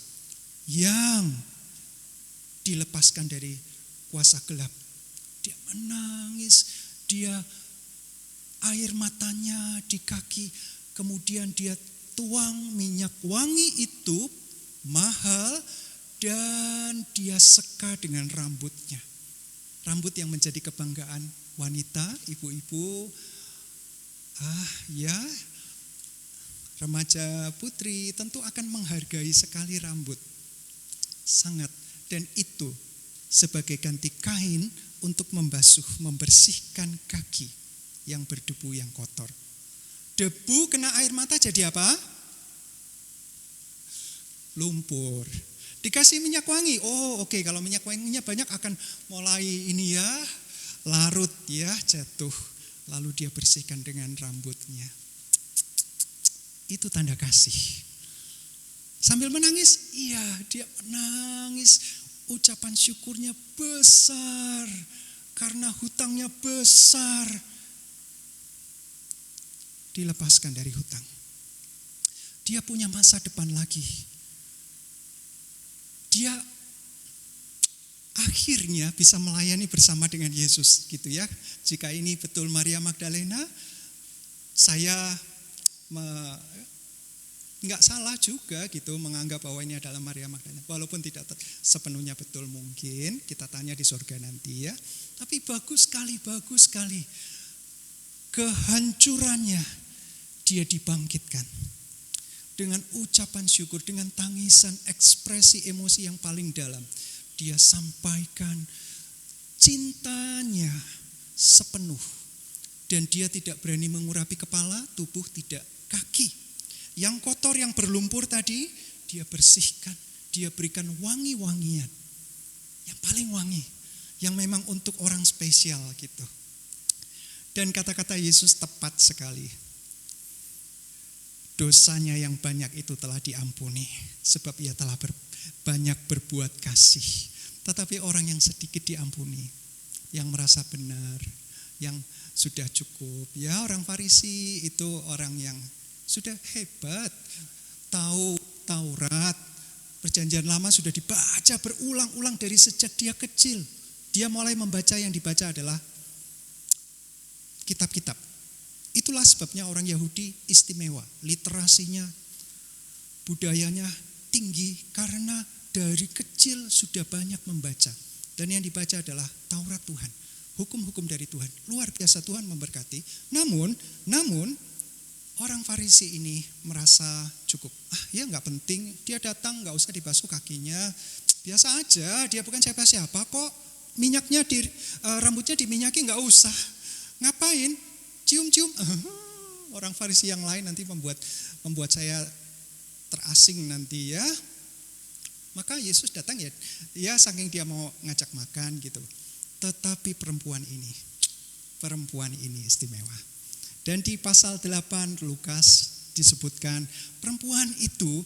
yang dilepaskan dari kuasa gelap. Dia menangis, dia air matanya di kaki, kemudian dia tuang minyak wangi itu mahal dan dia seka dengan rambutnya. Rambut yang menjadi kebanggaan wanita, ibu-ibu, remaja putri tentu akan menghargai sekali rambut. Sangat. Dan itu sebagai ganti kain untuk membasuh, membersihkan kaki yang berdebu, yang kotor. Debu kena air mata jadi apa? Lumpur. Dikasih minyak wangi. Oh, oke, kalau minyak wanginya banyak akan mulai ini ya, larut ya, jatuh. Lalu dia bersihkan dengan rambutnya. Itu tanda kasih. Sambil menangis, iya, dia menangis. Ucapan syukurnya besar karena hutangnya besar. Dilepaskan dari hutang. Dia punya masa depan lagi. Dia akhirnya bisa melayani bersama dengan Yesus gitu ya. Jika ini betul Maria Magdalena, saya nggak salah juga gitu menganggap bahwa ini adalah Maria Magdalena. Walaupun tidak sepenuhnya betul mungkin, kita tanya di surga nanti ya. Tapi bagus sekali. Kehancurannya dia dibangkitkan. Dengan ucapan syukur, dengan tangisan, ekspresi emosi yang paling dalam. Dia sampaikan cintanya sepenuh. Dan dia tidak berani mengurapi kepala, tubuh tidak, kaki. Yang kotor, yang berlumpur tadi, dia bersihkan. Dia berikan wangi-wangian. Yang paling wangi. Yang memang untuk orang spesial gitu. Dan kata-kata Yesus tepat sekali. Dosanya yang banyak itu telah diampuni. Sebab ia telah banyak berbuat kasih. Tetapi orang yang sedikit diampuni. Yang merasa benar. Yang sudah cukup. Ya, orang Farisi itu orang yang sudah hebat. Tahu Taurat. Perjanjian lama sudah dibaca berulang-ulang dari sejak dia kecil. Dia mulai membaca, yang dibaca adalah kitab-kitab. Itulah sebabnya orang Yahudi istimewa. Literasinya, budayanya tinggi karena dari kecil sudah banyak membaca. Dan yang dibaca adalah Taurat Tuhan. Hukum-hukum dari Tuhan. Luar biasa, Tuhan memberkati. Namun orang Farisi ini merasa cukup. Ya nggak penting, dia datang nggak usah dibasuh kakinya. Biasa aja, dia bukan siapa-siapa kok. Minyaknya rambutnya diminyaki nggak usah. Ngapain? Cium-cium. Orang Farisi yang lain nanti membuat saya terasing nanti ya. Maka Yesus datang ya saking dia mau ngajak makan gitu. Tetapi perempuan ini istimewa. Dan di pasal 8 Lukas disebutkan perempuan itu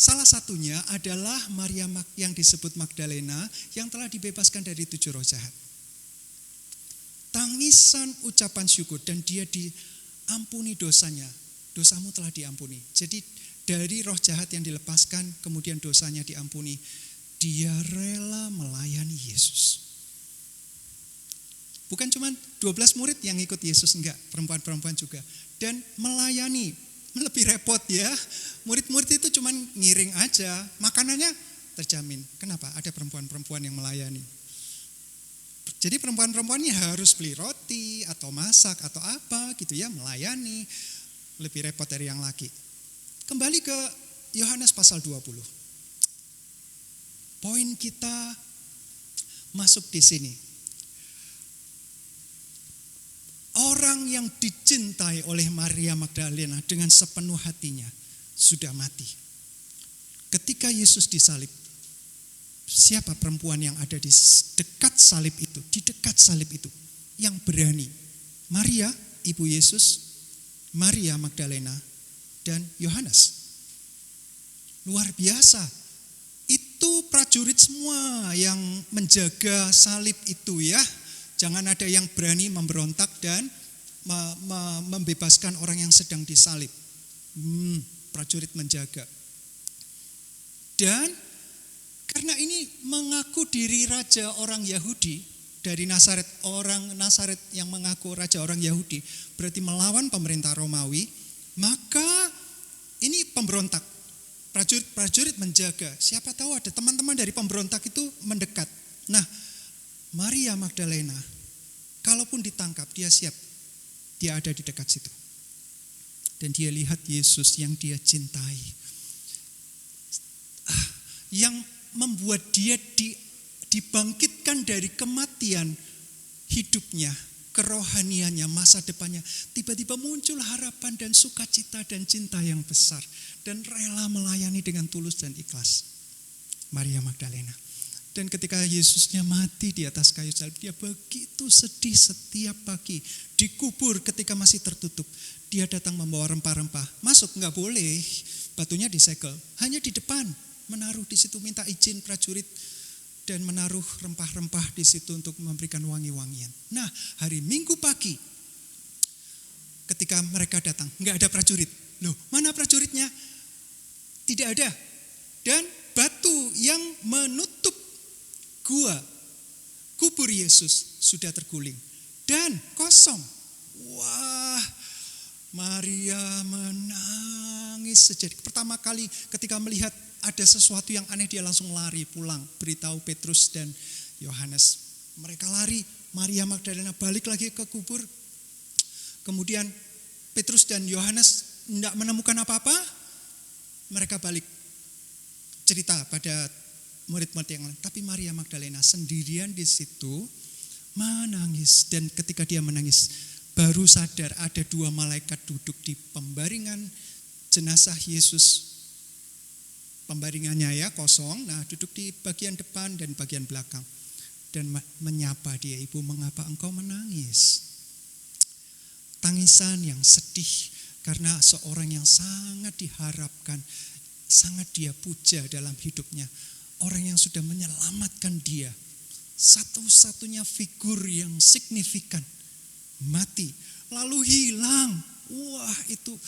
salah satunya adalah Maria yang disebut Magdalena yang telah dibebaskan dari 7 roh jahat. Tangisan ucapan syukur dan dia diampuni dosanya. Dosamu telah diampuni. Jadi dari roh jahat yang dilepaskan kemudian dosanya diampuni. Dia rela melayani Yesus. Bukan cuma 12 murid yang ikut Yesus, enggak, perempuan-perempuan juga. Dan melayani, lebih repot ya. Murid-murid itu cuma ngiring aja, makanannya terjamin. Kenapa? Ada perempuan-perempuan yang melayani. Jadi perempuan-perempuannya harus beli roti atau masak atau apa gitu ya, melayani, lebih repot dari yang laki. Kembali ke Yohanes pasal 20. Poin kita masuk di sini. Orang yang dicintai oleh Maria Magdalena dengan sepenuh hatinya sudah mati. Ketika Yesus disalib, siapa perempuan yang ada di dekat salib itu, di dekat salib itu, yang berani? Maria, ibu Yesus, Maria Magdalena, dan Yohanes. Luar biasa. Itu prajurit semua yang menjaga salib itu ya. Jangan ada yang berani memberontak dan membebaskan orang yang sedang disalib. Prajurit menjaga. Dan karena ini mengaku diri raja orang Yahudi dari Nazaret, orang Nazaret yang mengaku raja orang Yahudi, berarti melawan pemerintah Romawi, maka ini pemberontak. Prajurit menjaga. Siapa tahu ada teman-teman dari pemberontak itu mendekat. Nah, Maria Magdalena, kalaupun ditangkap, dia siap. Dia ada di dekat situ. Dan dia lihat Yesus yang dia cintai. Yang membuat dia dibangkitkan dari kematian hidupnya, kerohaniannya, masa depannya. Tiba-tiba muncul harapan dan sukacita dan cinta yang besar. Dan rela melayani dengan tulus dan ikhlas. Maria Magdalena. Dan ketika Yesusnya mati di atas kayu salib, dia begitu sedih setiap pagi. Dikubur ketika masih tertutup. Dia datang membawa rempah-rempah. Masuk nggak boleh, batunya disegel. Hanya di depan, menaruh di situ, minta izin prajurit. Dan menaruh rempah-rempah di situ untuk memberikan wangi-wangian. Nah, hari Minggu pagi, ketika mereka datang, nggak ada prajurit. Loh, mana prajuritnya? Tidak ada. Dan batu yang menutup kubur Yesus sudah terguling dan kosong. Wah, Maria menangis sejadi. Pertama kali ketika melihat ada sesuatu yang aneh, dia langsung lari pulang, beritahu Petrus dan Yohanes. Mereka lari, Maria Magdalena balik lagi ke kubur. Kemudian Petrus dan Yohanes tidak menemukan apa-apa. Mereka balik cerita pada murid-murid yang lain. Tapi Maria Magdalena sendirian di situ menangis. Dan ketika dia menangis, baru sadar ada 2 malaikat duduk di pembaringan jenazah Yesus. Pembaringannya ya kosong, nah duduk di bagian depan dan bagian belakang. Dan menyapa dia, "Ibu, mengapa engkau menangis?" Tangisan yang sedih karena seorang yang sangat diharapkan, sangat dia puja dalam hidupnya. Orang yang sudah menyelamatkan dia. Satu-satunya figur yang signifikan. Mati, lalu hilang. Wah, itu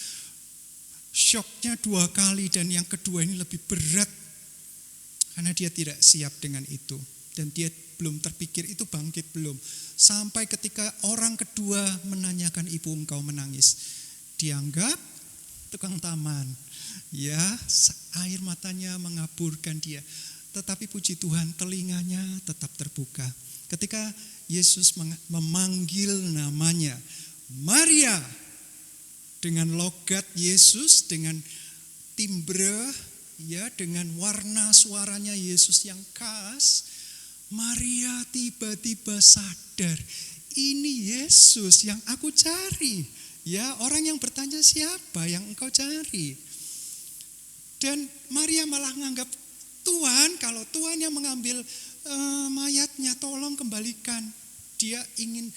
syoknya 2 kali, dan yang kedua ini lebih berat. Karena dia tidak siap dengan itu. Dan dia belum terpikir itu bangkit belum. Sampai ketika orang kedua menanyakan, "Ibu, engkau menangis?" Dianggap tukang taman. Ya, air matanya mengaburkan dia. Tetapi puji Tuhan, telinganya tetap terbuka. Ketika Yesus memanggil namanya, Maria, dengan logat Yesus, dengan timbre, ya, dengan warna suaranya Yesus yang khas, Maria tiba-tiba sadar, ini Yesus yang aku cari. Ya, orang yang bertanya, "Siapa yang engkau cari?" Dan Maria malah menganggap Tuhan, kalau Tuhan yang mengambil mayatnya, tolong kembalikan. Dia ingin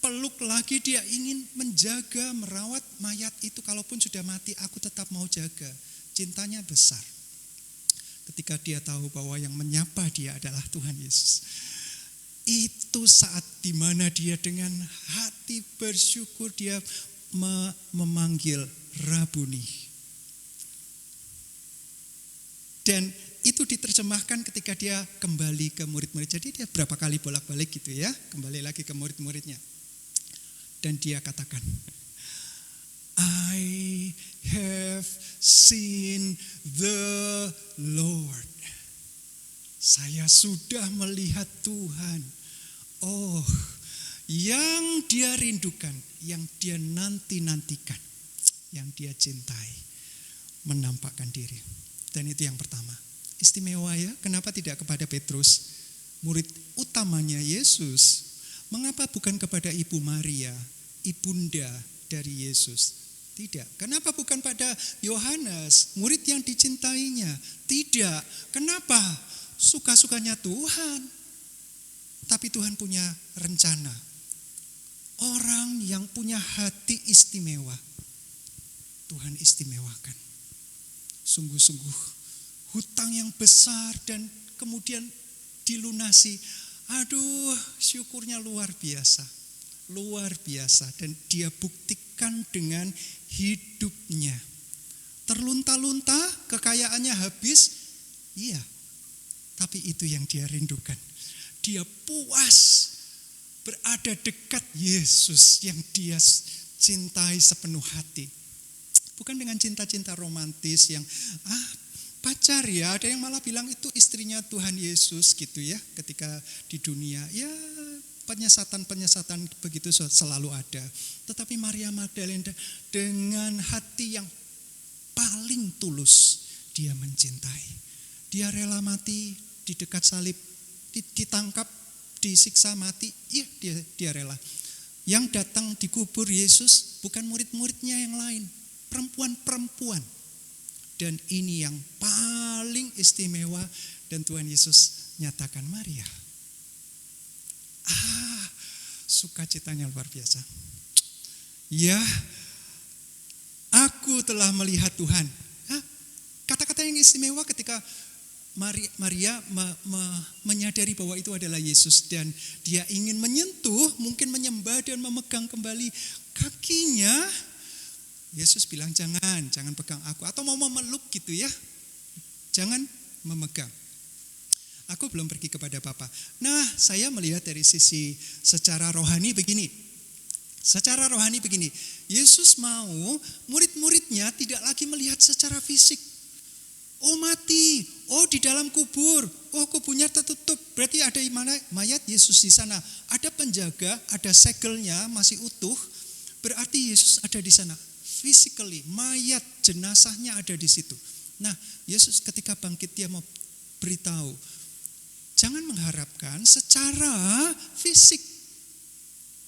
peluk lagi, dia ingin menjaga, merawat mayat itu. Kalaupun sudah mati, aku tetap mau jaga. Cintanya besar. Ketika dia tahu bahwa yang menyapa dia adalah Tuhan Yesus. Itu saat dimana dia dengan hati bersyukur, dia memanggil Rabuni. Dan itu diterjemahkan ketika dia kembali ke murid-murid. Jadi dia berapa kali bolak-balik gitu ya, kembali lagi ke murid-muridnya. Dan dia katakan, "I have seen the Lord." Saya sudah melihat Tuhan. Oh, yang dia rindukan, yang dia nanti-nantikan, yang dia cintai, menampakkan diri. Dan itu yang pertama. Istimewa ya, kenapa tidak kepada Petrus, murid utamanya Yesus? Mengapa bukan kepada Ibu Maria, ibunda dari Yesus? Tidak. Kenapa bukan pada Yohanes, murid yang dicintainya? Tidak. Kenapa? Suka-sukanya Tuhan. Tapi Tuhan punya rencana. Orang yang punya hati istimewa, Tuhan istimewakan. Sungguh-sungguh hutang yang besar dan kemudian dilunasi. Aduh, syukurnya luar biasa. Luar biasa. Dan dia buktikan dengan hidupnya. Terlunta-lunta, kekayaannya habis. Iya. Tapi itu yang dia rindukan. Dia puas berada dekat Yesus yang dia cintai sepenuh hati. Bukan dengan cinta-cinta romantis yang pacar ya, ada yang malah bilang itu istrinya Tuhan Yesus gitu ya, ketika di dunia. Ya, penyesatan-penyesatan begitu selalu ada. Tetapi Maria Magdalena dengan hati yang paling tulus, dia mencintai. Dia rela mati di dekat salib, ditangkap, disiksa mati, iya dia rela. Yang datang di kubur Yesus bukan murid-muridnya yang lain, perempuan-perempuan. Dan ini yang paling istimewa, dan Tuhan Yesus nyatakan Maria. Sukacitanya luar biasa. Ya, aku telah melihat Tuhan. Kata-kata yang istimewa ketika Maria menyadari bahwa itu adalah Yesus, dan dia ingin menyentuh, mungkin menyembah dan memegang kembali kakinya. Yesus bilang jangan pegang aku, atau mau memeluk gitu ya. Jangan memegang. Aku belum pergi kepada Bapa. Nah, saya melihat dari sisi secara rohani begini. Secara rohani begini. Yesus mau murid-muridnya tidak lagi melihat secara fisik. Oh mati, oh di dalam kubur, oh kuburnya tertutup. Berarti ada mayat Yesus di sana. Ada penjaga, ada segelnya masih utuh. Berarti Yesus ada di sana. Physically, mayat jenazahnya ada di situ. Nah, Yesus ketika bangkit dia mau beritahu, jangan mengharapkan secara fisik.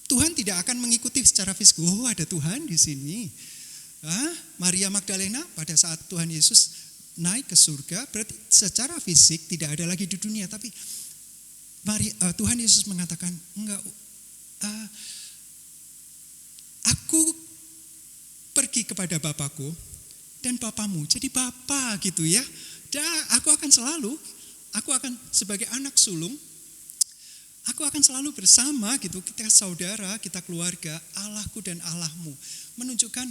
Tuhan tidak akan mengikuti secara fisik. Oh, ada Tuhan di sini. Maria Magdalena pada saat Tuhan Yesus naik ke surga, berarti secara fisik tidak ada lagi di dunia. Tapi Tuhan Yesus mengatakan, enggak, aku pergi kepada Bapakku dan Bapamu. Jadi Bapa gitu ya. Dan aku akan sebagai anak sulung, aku akan selalu bersama gitu. Kita saudara, kita keluarga, Allahku dan Allahmu. Menunjukkan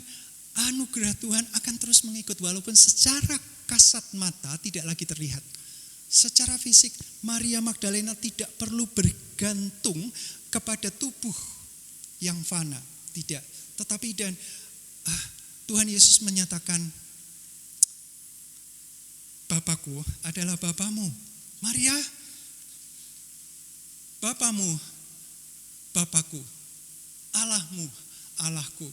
anugerah Tuhan akan terus mengikut walaupun secara kasat mata tidak lagi terlihat. Secara fisik Maria Magdalena tidak perlu bergantung kepada tubuh yang fana. Tidak. Tetapi Tuhan Yesus menyatakan, Bapakku adalah Bapamu. Maria, Bapamu, Bapakku, Allahmu, Allahku.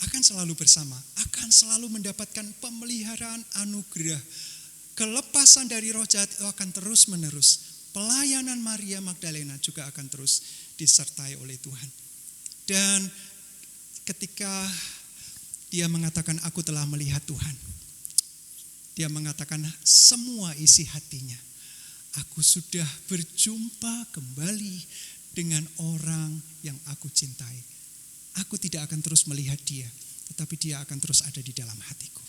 Akan selalu bersama, akan selalu mendapatkan pemeliharaan anugerah. Kelepasan dari roh jahat itu akan terus menerus. Pelayanan Maria Magdalena juga akan terus disertai oleh Tuhan. Dan ketika dia mengatakan aku telah melihat Tuhan, dia mengatakan semua isi hatinya. Aku sudah berjumpa kembali dengan orang yang aku cintai. Aku tidak akan terus melihat dia, tetapi dia akan terus ada di dalam hatiku.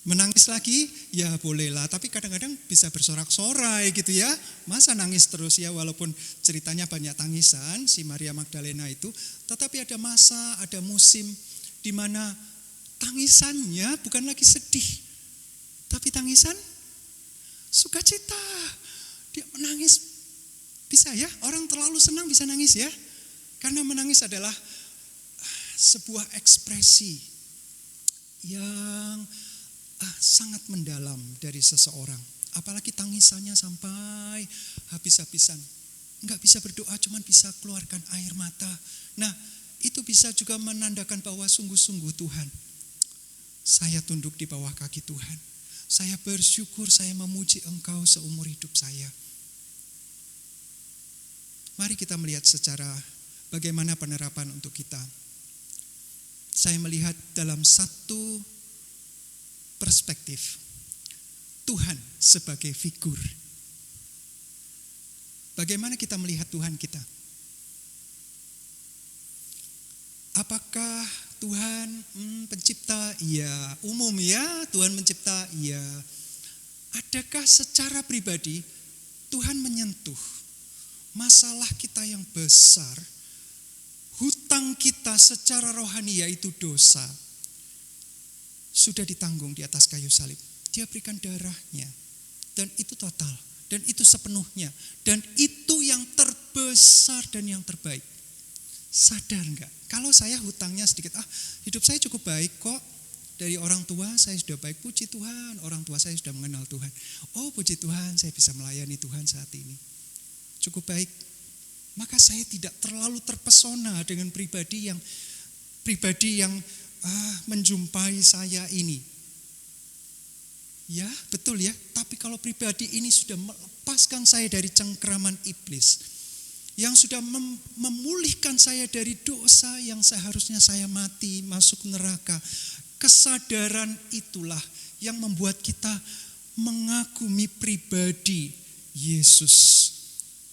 Menangis lagi? Ya bolehlah, tapi kadang-kadang bisa bersorak-sorai gitu ya. Masa nangis terus ya, walaupun ceritanya banyak tangisan si Maria Magdalena itu. Tetapi ada masa, ada musim di mana tangisannya bukan lagi sedih, tapi tangisan sukacita. Dia menangis. Bisa ya, orang terlalu senang bisa nangis ya. Karena menangis adalah sebuah ekspresi yang sangat mendalam dari seseorang. Apalagi tangisannya sampai habis-habisan. Enggak bisa berdoa, cuman bisa keluarkan air mata. Nah, itu bisa juga menandakan bahwa sungguh-sungguh Tuhan, saya tunduk di bawah kaki Tuhan. Saya bersyukur, saya memuji Engkau seumur hidup saya. Mari kita melihat secara bagaimana penerapan untuk kita. Saya melihat dalam satu perspektif, Tuhan sebagai figur. Bagaimana kita melihat Tuhan kita? Apakah Tuhan pencipta? Iya. Umum ya, Tuhan mencipta? Iya. Adakah secara pribadi Tuhan menyentuh masalah kita yang besar, hutang kita secara rohani yaitu dosa, sudah ditanggung di atas kayu salib. Dia berikan darahnya, dan itu total, dan itu sepenuhnya, dan itu yang terbesar dan yang terbaik. Sadar enggak? Kalau saya hutangnya sedikit, hidup saya cukup baik kok. Dari orang tua saya sudah baik, puji Tuhan. Orang tua saya sudah mengenal Tuhan. Oh puji Tuhan, saya bisa melayani Tuhan saat ini. Cukup baik. Maka saya tidak terlalu terpesona dengan pribadi yang menjumpai saya ini. Ya, betul ya. Tapi kalau pribadi ini sudah melepaskan saya dari cengkeraman iblis, yang sudah memulihkan saya dari dosa yang seharusnya saya mati, masuk neraka. Kesadaran itulah yang membuat kita mengagumi pribadi Yesus.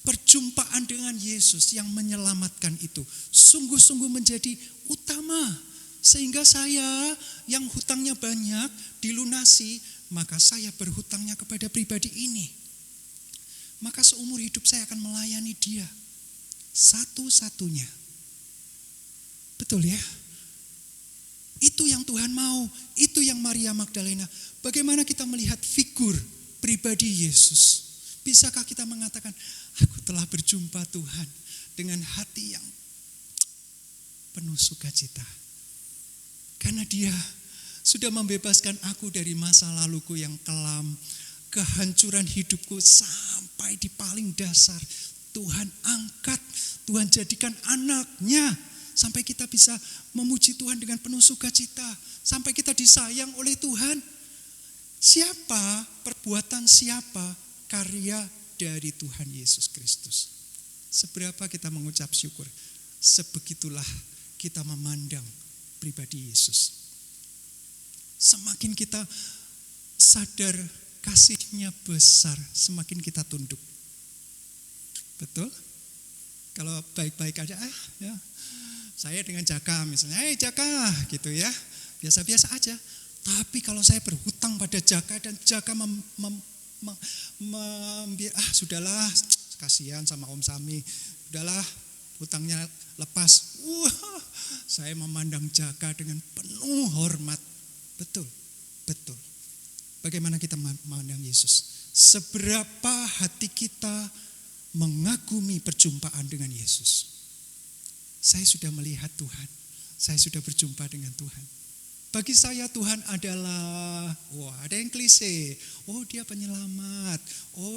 Perjumpaan dengan Yesus yang menyelamatkan itu sungguh-sungguh menjadi utama. Sehingga saya yang hutangnya banyak dilunasi, maka saya berhutangnya kepada pribadi ini. Maka seumur hidup saya akan melayani dia. Satu-satunya. Betul ya? Itu yang Tuhan mau. Itu yang Maria Magdalena. Bagaimana kita melihat figur pribadi Yesus? Bisakah kita mengatakan, aku telah berjumpa Tuhan dengan hati yang penuh sukacita. Karena dia sudah membebaskan aku dari masa laluku yang kelam, kehancuran hidupku sampai di paling dasar. Tuhan angkat, Tuhan jadikan anaknya, sampai kita bisa memuji Tuhan dengan penuh sukacita, sampai kita disayang oleh Tuhan. Siapa, perbuatan siapa, karya dari Tuhan Yesus Kristus. Seberapa kita mengucap syukur, sebegitulah kita memandang pribadi Yesus. Semakin kita sadar kasih-Nya besar, semakin kita tunduk. Betul? Kalau baik-baik aja, ya. Saya dengan Jaka misalnya, Jaka gitu ya, biasa-biasa aja. Tapi kalau saya berhutang pada Jaka dan Jaka sudahlah, kasihan sama Om Sami, udahlah hutangnya lepas. Saya memandang Jaka dengan penuh hormat. Betul, betul. Bagaimana kita memandang Yesus? Seberapa hati kita mengagumi perjumpaan dengan Yesus. Saya sudah melihat Tuhan, saya sudah berjumpa dengan Tuhan. Bagi saya Tuhan adalah, ada yang klise, dia penyelamat,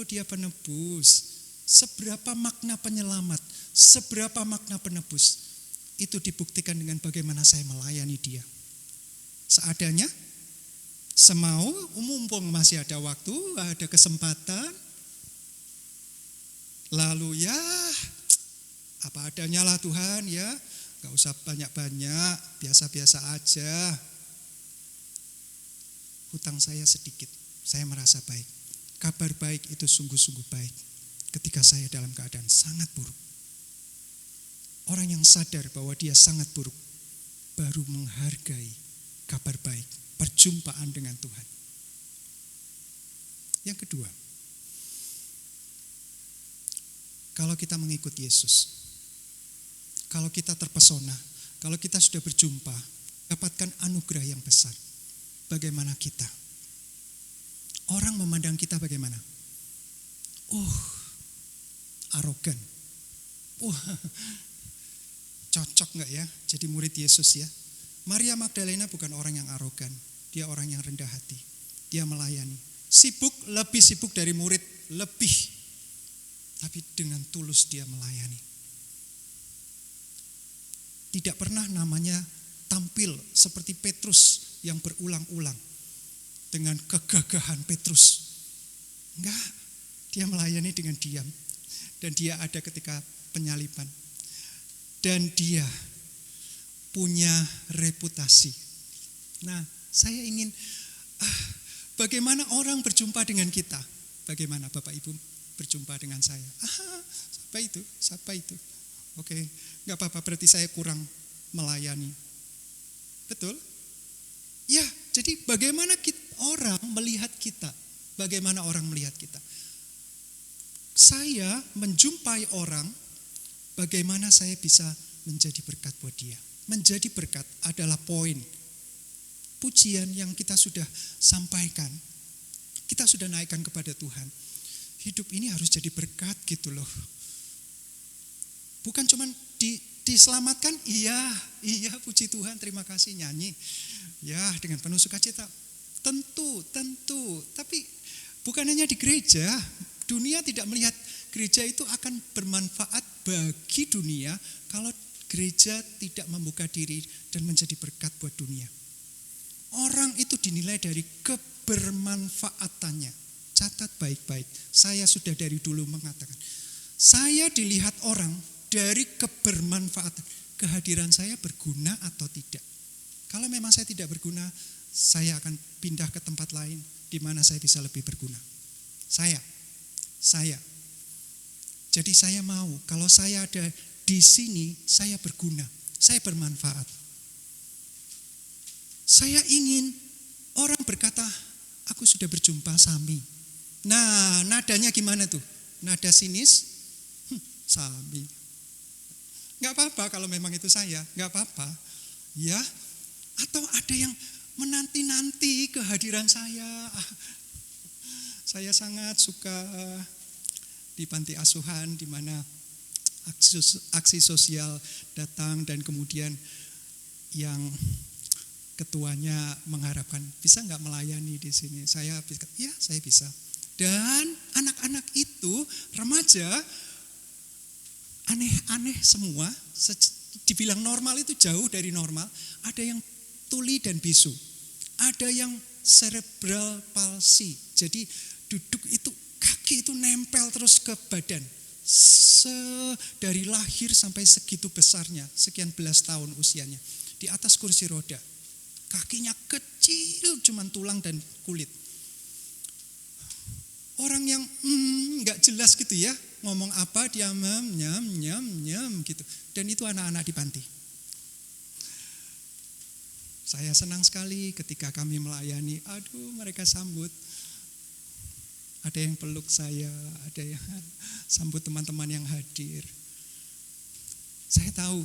dia penebus. Seberapa makna penyelamat, seberapa makna penebus, itu dibuktikan dengan bagaimana saya melayani dia. Seadanya, semau, mumpung masih ada waktu, ada kesempatan, lalu ya apa adanya lah Tuhan ya, gak usah banyak-banyak, biasa-biasa aja. Hutang saya sedikit, saya merasa baik. Kabar baik itu sungguh-sungguh baik ketika saya dalam keadaan sangat buruk. Orang yang sadar bahwa dia sangat buruk baru menghargai kabar baik, perjumpaan dengan Tuhan. Yang kedua, kalau kita mengikut Yesus, kalau kita terpesona, kalau kita sudah berjumpa, dapatkan anugerah yang besar, bagaimana kita? Orang memandang kita bagaimana? Arogan. Cocok gak ya jadi murid Yesus ya? Maria Magdalena bukan orang yang arogan, dia orang yang rendah hati, dia melayani. lebih sibuk dari murid, lebih. Tapi dengan tulus dia melayani. Tidak pernah namanya tampil seperti Petrus yang berulang-ulang dengan kegagahan Petrus. Enggak, dia melayani dengan diam. Dan dia ada ketika penyaliban. Dan dia punya reputasi. Nah, saya ingin bagaimana orang berjumpa dengan kita? Bagaimana Bapak Ibu berjumpa dengan saya? Siapa itu? Oke, enggak apa-apa, berarti saya kurang melayani. Betul? Ya, jadi bagaimana orang melihat kita? Bagaimana orang melihat kita? Saya menjumpai orang, bagaimana saya bisa menjadi berkat buat dia. Menjadi berkat adalah poin pujian yang kita sudah sampaikan. Kita sudah naikkan kepada Tuhan. Hidup ini harus jadi berkat gitu loh. Bukan cuman diselamatkan, iya puji Tuhan, terima kasih, nyanyi. Ya, dengan penuh sukacita. Tentu. Tapi bukan hanya di gereja. Dunia tidak melihat gereja itu akan bermanfaat bagi dunia kalau gereja tidak membuka diri dan menjadi berkat buat dunia. Orang itu dinilai dari kebermanfaatannya. Catat baik-baik. Saya sudah dari dulu mengatakan, saya dilihat orang dari kebermanfaatan. Kehadiran saya berguna atau tidak. Kalau memang saya tidak berguna, saya akan pindah ke tempat lain di mana saya bisa lebih berguna. Saya. Jadi saya mau, kalau saya ada di sini, saya berguna, saya bermanfaat. Saya ingin orang berkata, aku sudah berjumpa Sami. Nah, nadanya gimana tuh? Nada sinis? Sami. Gak apa-apa kalau memang itu saya, gak apa-apa. Ya, atau ada yang menanti-nanti kehadiran saya. Saya sangat suka di panti asuhan di mana aksi sosial datang dan kemudian yang ketuanya mengharapkan bisa nggak melayani di sini. Saya bisa. Dan anak-anak itu remaja aneh-aneh semua. Dibilang normal itu jauh dari normal. Ada yang tuli dan bisu. Ada yang cerebral palsy. Jadi duduk itu kaki itu nempel terus ke badan. Dari lahir sampai segitu besarnya, sekian belas tahun usianya. Di atas kursi roda. Kakinya kecil, cuman tulang dan kulit. Orang yang gak jelas gitu ya. Ngomong apa dia nyam gitu. Dan itu anak-anak di panti. Saya senang sekali ketika kami melayani. Mereka sambut. Ada yang peluk saya, ada yang sambut teman-teman yang hadir. Saya tahu,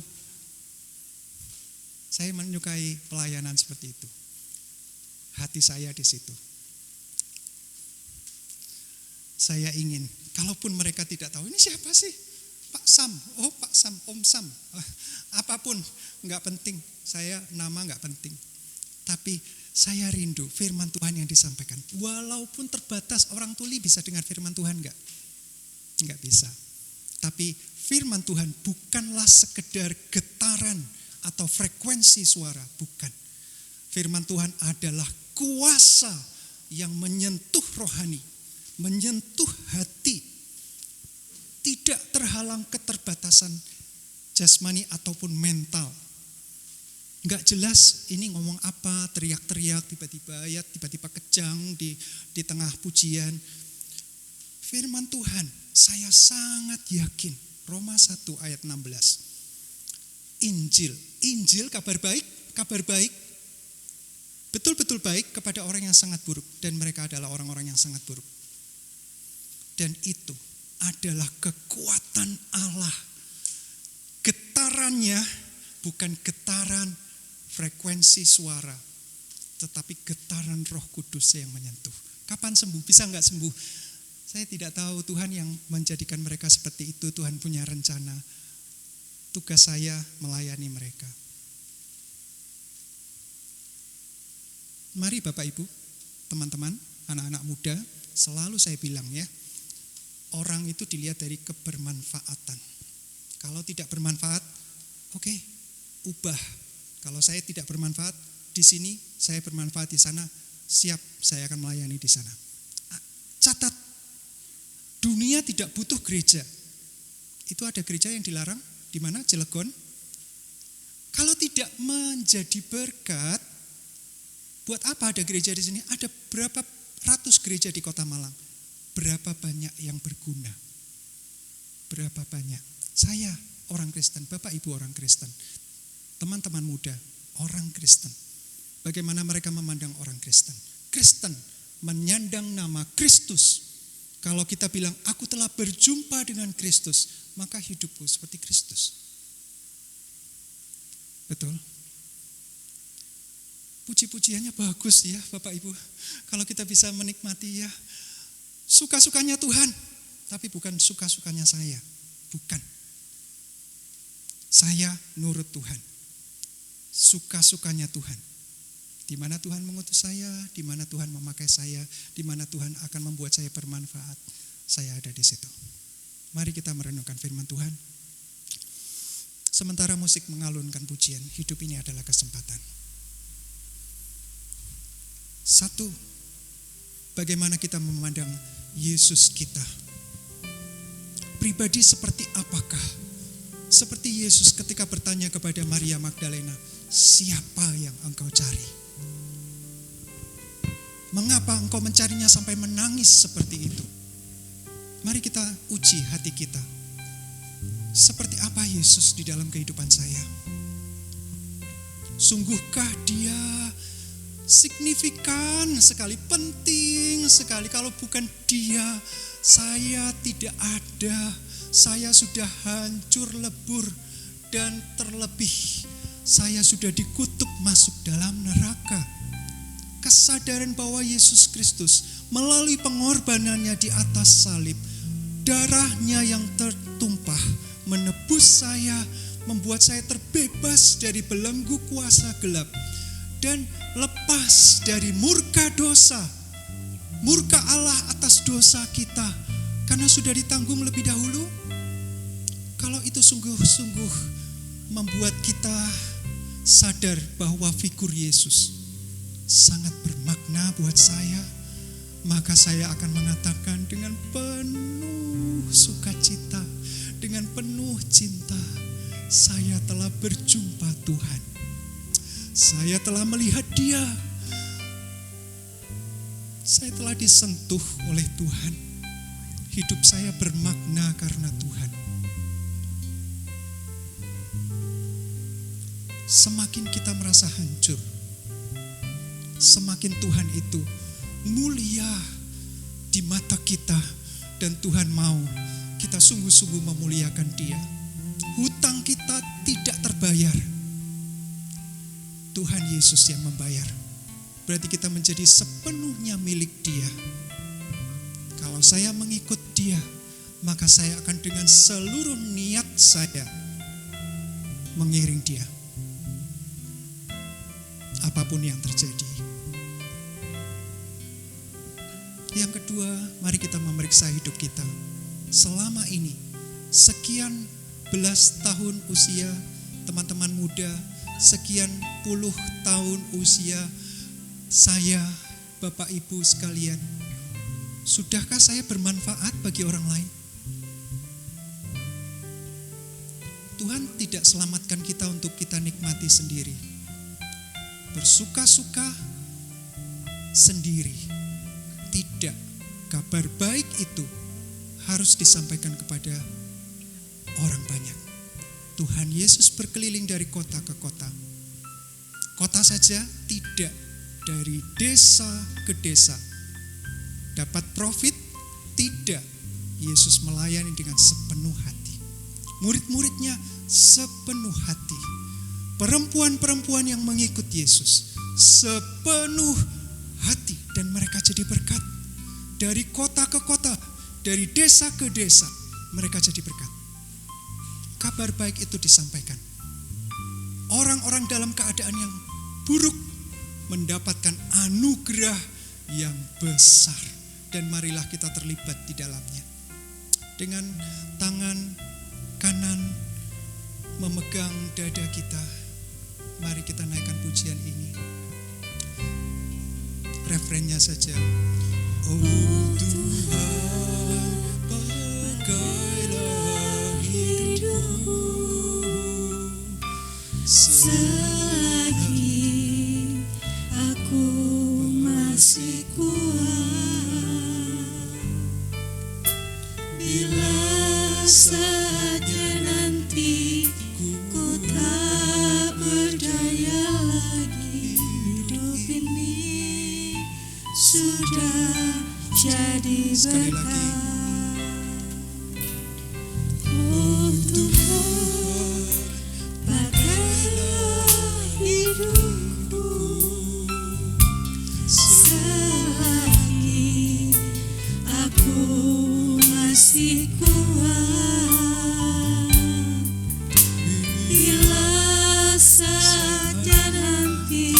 saya menyukai pelayanan seperti itu. Hati saya di situ. Saya ingin, kalaupun mereka tidak tahu, ini siapa sih? Pak Sam, Pak Sam, Om Sam. Apapun, enggak penting. Saya nama enggak penting. Tapi saya rindu firman Tuhan yang disampaikan. Walaupun terbatas, orang tuli bisa dengar firman Tuhan enggak? Enggak bisa. Tapi firman Tuhan bukanlah sekedar getaran atau frekuensi suara, bukan. Firman Tuhan adalah kuasa yang menyentuh rohani, menyentuh hati. Tidak terhalang keterbatasan jasmani ataupun mental. Enggak jelas ini ngomong apa, teriak-teriak tiba-tiba kejang di tengah pujian. Firman Tuhan, saya sangat yakin. Roma 1 ayat 16. Injil kabar baik. Betul-betul baik kepada orang yang sangat buruk, dan mereka adalah orang-orang yang sangat buruk. Dan itu adalah kekuatan Allah. Getarannya bukan getaran frekuensi suara, tetapi getaran Roh Kudus yang menyentuh. Kapan sembuh? Bisa enggak sembuh? Saya tidak tahu. Tuhan yang menjadikan mereka seperti itu. Tuhan punya rencana. Tugas saya melayani mereka. Mari Bapak Ibu, teman-teman, anak-anak muda, selalu saya bilang ya, orang itu dilihat dari kebermanfaatan. Kalau tidak bermanfaat, oke, ubah. Kalau saya tidak bermanfaat di sini, saya bermanfaat di sana, siap, saya akan melayani di sana. Catat, dunia tidak butuh gereja. Itu ada gereja yang dilarang, di mana? Cilegon. Kalau tidak menjadi berkat, buat apa ada gereja di sini? Ada berapa ratus gereja di Kota Malang. Berapa banyak yang berguna? Berapa banyak? Saya orang Kristen, Bapak Ibu orang Kristen, teman-teman muda orang Kristen. Bagaimana mereka memandang orang Kristen? Kristen menyandang nama Kristus. Kalau kita bilang, aku telah berjumpa dengan Kristus, maka hidupku seperti Kristus. Betul? Puji-pujiannya bagus ya Bapak Ibu. Kalau kita bisa menikmati ya, suka-sukanya Tuhan, tapi bukan suka-sukanya saya. Bukan. Saya nurut Tuhan. Suka-sukanya Tuhan. Di mana Tuhan mengutus saya, di mana Tuhan memakai saya, di mana Tuhan akan membuat saya bermanfaat, saya ada di situ. Mari kita merenungkan firman Tuhan. Sementara musik mengalunkan pujian, hidup ini adalah kesempatan. Satu, bagaimana kita memandang Yesus kita. Pribadi seperti apakah? Seperti Yesus ketika bertanya kepada Maria Magdalena, siapa yang engkau cari? Mengapa engkau mencarinya sampai menangis seperti itu? Mari kita uji hati kita. Seperti apa Yesus di dalam kehidupan saya? Sungguhkah dia signifikan sekali, penting sekali? Kalau bukan dia, saya tidak ada. Saya sudah hancur lebur, dan terlebih saya sudah dikutuk masuk dalam neraka. Kesadaran bahwa Yesus Kristus melalui pengorbanannya di atas salib, darahnya yang tertumpah menebus saya, membuat saya terbebas dari belenggu kuasa gelap dan lepas dari murka dosa, murka Allah atas dosa kita, karena sudah ditanggung lebih dahulu. Kalau itu sungguh-sungguh membuat kita sadar bahwa figur Yesus sangat bermakna buat saya, maka saya akan mengatakan dengan penuh sukacita, dengan penuh cinta, saya telah berjumpa Tuhan. Saya telah melihat Dia. Saya telah disentuh oleh Tuhan. Hidup saya bermakna karena Tuhan. Semakin kita merasa hancur, semakin Tuhan itu mulia di mata kita, dan Tuhan mau kita sungguh-sungguh memuliakan Dia. Hutang kita tidak terbayar, Tuhan Yesus yang membayar. Berarti kita menjadi sepenuhnya milik Dia. Kalau saya mengikut Dia, maka saya akan dengan seluruh niat saya mengiring Dia, apapun yang terjadi. Yang kedua, mari kita memeriksa hidup kita. Selama ini, sekian belas tahun usia teman-teman muda, sekian puluh tahun usia saya, Bapak Ibu sekalian, sudahkah saya bermanfaat bagi orang lain? Tuhan tidak selamatkan kita untuk kita nikmati sendiri, bersuka-suka sendiri. Tidak, kabar baik itu harus disampaikan kepada orang banyak. Tuhan Yesus berkeliling dari kota ke kota. Kota saja tidak, dari desa ke desa. Dapat profit? Tidak. Yesus melayani dengan sepenuh hati. Murid-muridnya sepenuh hati. Perempuan-perempuan yang mengikut Yesus sepenuh hati, dan mereka jadi berkat. Dari kota ke kota, dari desa ke desa, mereka jadi berkat. Kabar baik itu disampaikan. Orang-orang dalam keadaan yang buruk mendapatkan anugerah yang besar, dan marilah kita terlibat di dalamnya. Dengan tangan kanan memegang dada kita, mari kita naikkan pujian ini. Refrennya saja. Oh Tuhan, pakailah hidupku selagi aku masih kuat. Bila saja nanti ku tak berdaya lagi, hidup ini sudah jadi Sekali lagi. berkat. Oh Tuhan, pakailah hidupku selagi aku masih kuat. Bila saja nanti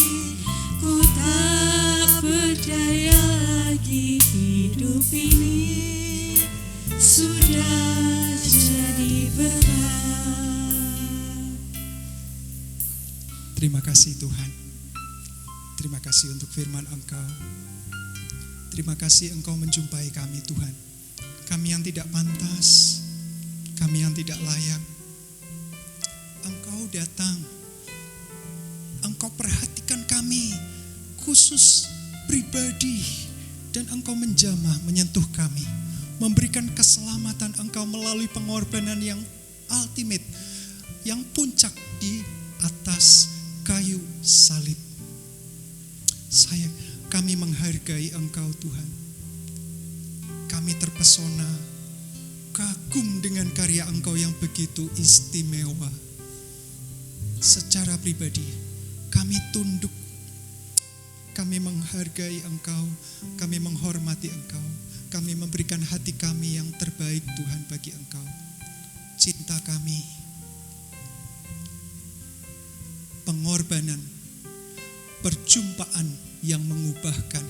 ku tak berdaya lagi, hidup ini sudah jadi berat. Terima kasih Tuhan. Terima kasih untuk firman Engkau. Terima kasih Engkau menjumpai kami Tuhan. Kami yang tidak pantas, kami yang tidak layak. Engkau datang, Engkau perhatikan kami khusus pribadi, dan Engkau menjamah menyentuh kami, memberikan keselamatan Engkau melalui pengorbanan yang ultimate, yang puncak di atas kayu salib. Kami menghargai Engkau Tuhan. Kami terpesona, kagum dengan karya Engkau yang begitu istimewa. Secara pribadi, kami tunduk, kami menghargai Engkau, kami menghormati Engkau, kami memberikan hati kami yang terbaik Tuhan bagi Engkau. Cinta kami, pengorbanan, perjumpaan yang mengubahkan,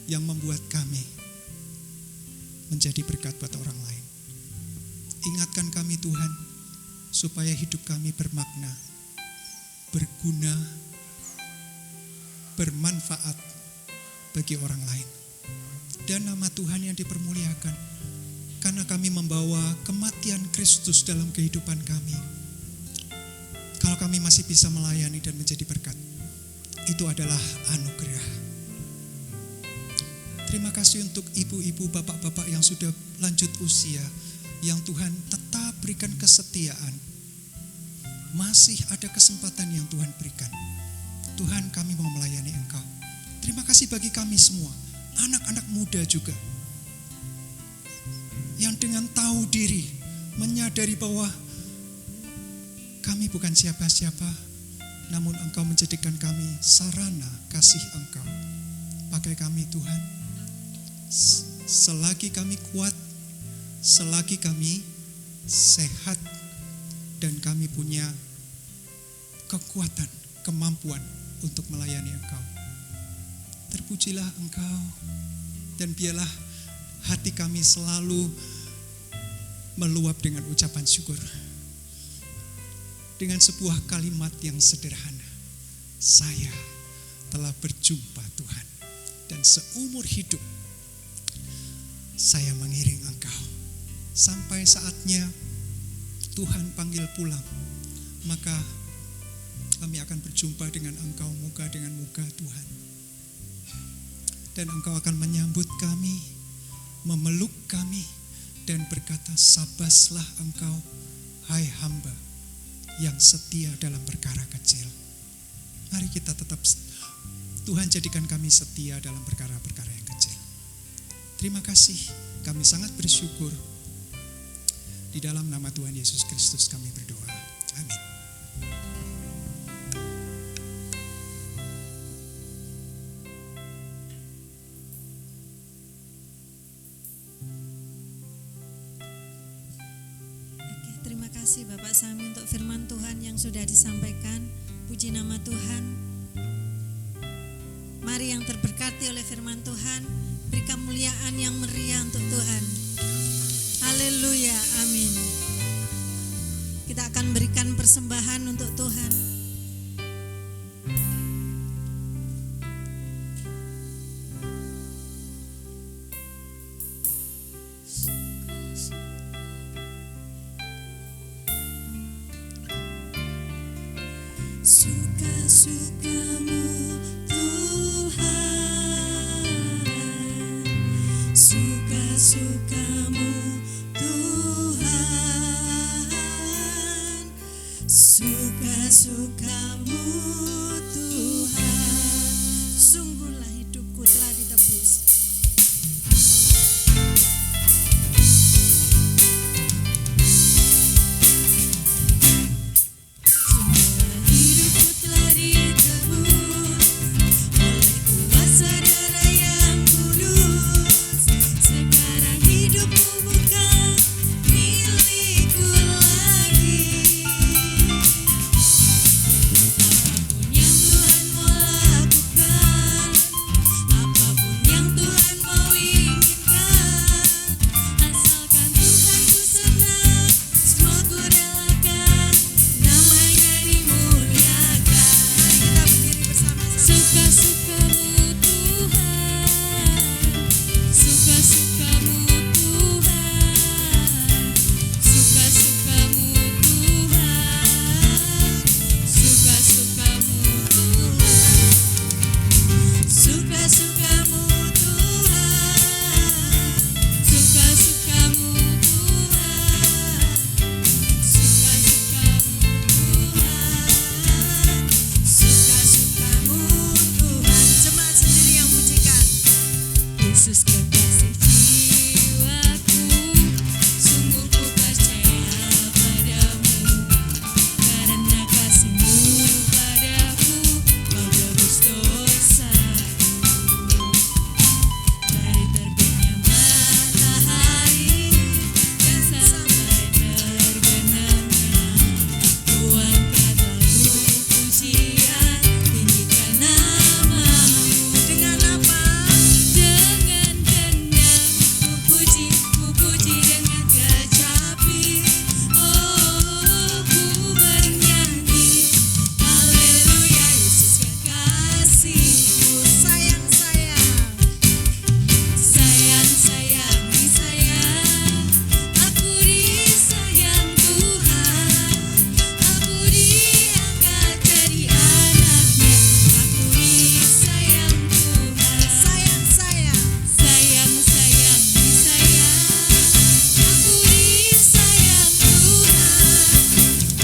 yang membuat kami menjadi berkat buat orang lain. Ingatkan kami Tuhan, supaya hidup kami bermakna, berguna, bermanfaat bagi orang lain. Dan nama Tuhan yang dipermuliakan, karena kami membawa kematian Kristus dalam kehidupan kami. Kalau kami masih bisa melayani dan menjadi berkat, itu adalah anugerah. Terima kasih untuk ibu-ibu, bapak-bapak yang sudah lanjut usia, yang Tuhan tetap berikan kesetiaan. Masih ada kesempatan yang Tuhan berikan. Tuhan, kami mau melayani Engkau. Terima kasih bagi kami semua, anak-anak muda juga, yang dengan tahu diri, menyadari bahwa kami bukan siapa-siapa, namun Engkau menjadikan kami sarana kasih Engkau. Pakai kami Tuhan, selagi kami kuat, selagi kami sehat, dan kami punya kekuatan, kemampuan untuk melayani Engkau. Terpujilah Engkau, dan biarlah hati kami selalu meluap dengan ucapan syukur. Dengan sebuah kalimat yang sederhana, saya telah berjumpa Tuhan, dan seumur hidup saya mengiring Engkau. Sampai saatnya Tuhan panggil pulang, maka kami akan berjumpa dengan Engkau muka dengan muka Tuhan. Dan Engkau akan menyambut kami, memeluk kami, dan berkata, sabaslah Engkau, hai hamba yang setia dalam perkara kecil. Mari kita tetap, Tuhan jadikan kami setia dalam perkara-perkara yang kecil. Terima kasih, kami sangat bersyukur. Di dalam nama Tuhan Yesus Kristus kami berdoa. Amin. Terima kasih Bapak Sami untuk firman Tuhan yang sudah disampaikan. Puji nama Tuhan. Mari yang terberkati oleh firman Tuhan, beri kemuliaan yang meriah untuk Tuhan. Haleluya, amin. Kita akan berikan persembahan untuk Tuhan. Suka-sukamu Tuhan, suka-sukamu Tuhan, suka-sukamu Tuhan. Sungguhlah hidupku telah ditebus. Hidupku telah ditebus oleh kuasa darah yang kudus. Sekarang hidupku bukan milikku lagi. Apapun yang Tuhan mau lakukan, apapun yang Tuhan mau inginkan, asalkan Tuhan ku senang, semua ku relakan, namanya dimuliakan. Kita berdiri bersama-sama. Suka-sukamu Tuhan, suka-sukamu Tuhan, suka-sukamu Tuhan, suka-sukamu Tuhan, suka-sukamu Tuhan, suka-sukamu Tuhan, suka-sukamu Tuhan, suka-sukamu Tuhan. Jemaat sendiri yang pujikan. Yesus kekasih jiwaku, sungguh ku percaya padamu, karena kasih-Mu padaku, Kau tebus dosaku. Dari terbitnya matahari dan sampai terbenamnya, Ku angkat lagu pujian, tinggikan nama-Mu. Dengan apa? Dengan gendang ku puji dengan kecapi. Oh, ku bernyanyi, haleluya, Yesus kekasihku. Sayang-sayang. Sayang-sayang disayang, aku disayang Tuhan. Aku diangkat jadi anaknya, aku disayang Tuhan. Sayang-sayang. Sayang-sayang disayang, aku disayang Tuhan.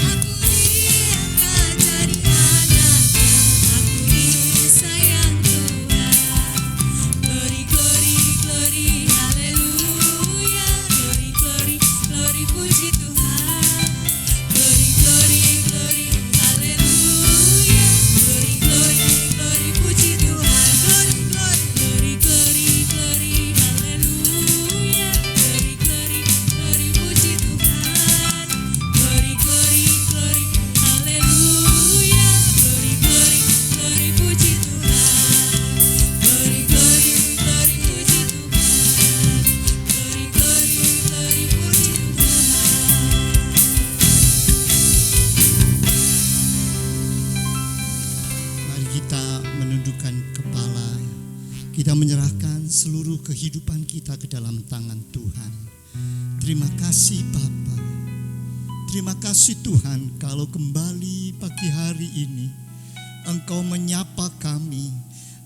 Aku diangkat jadi anaknya, aku disayang Tuhan. Glory, glory, glory, haleluya. Glory, glory, glory, puji Tuhan. Glory, glory, glory, haleluya. Glory, glory, glory, puji Tuhan. Glory, glory, glory, glory, glory, haleluya. Glory, glory, glory, puji Tuhan. Glory, glory, glory, haleluya. Glory, glory, glory, puji Tuhan. Glory, glory, glory, puji Tuhan. Glory, glory, glory, puji Tuhan. Mari kita menundukkan kepala. Kita menyerahkan seluruh kehidupan kita ke dalam tangan Tuhan. Terima kasih Bapa. Terima kasih Tuhan kalau kembali pagi hari ini Engkau menyapa kami.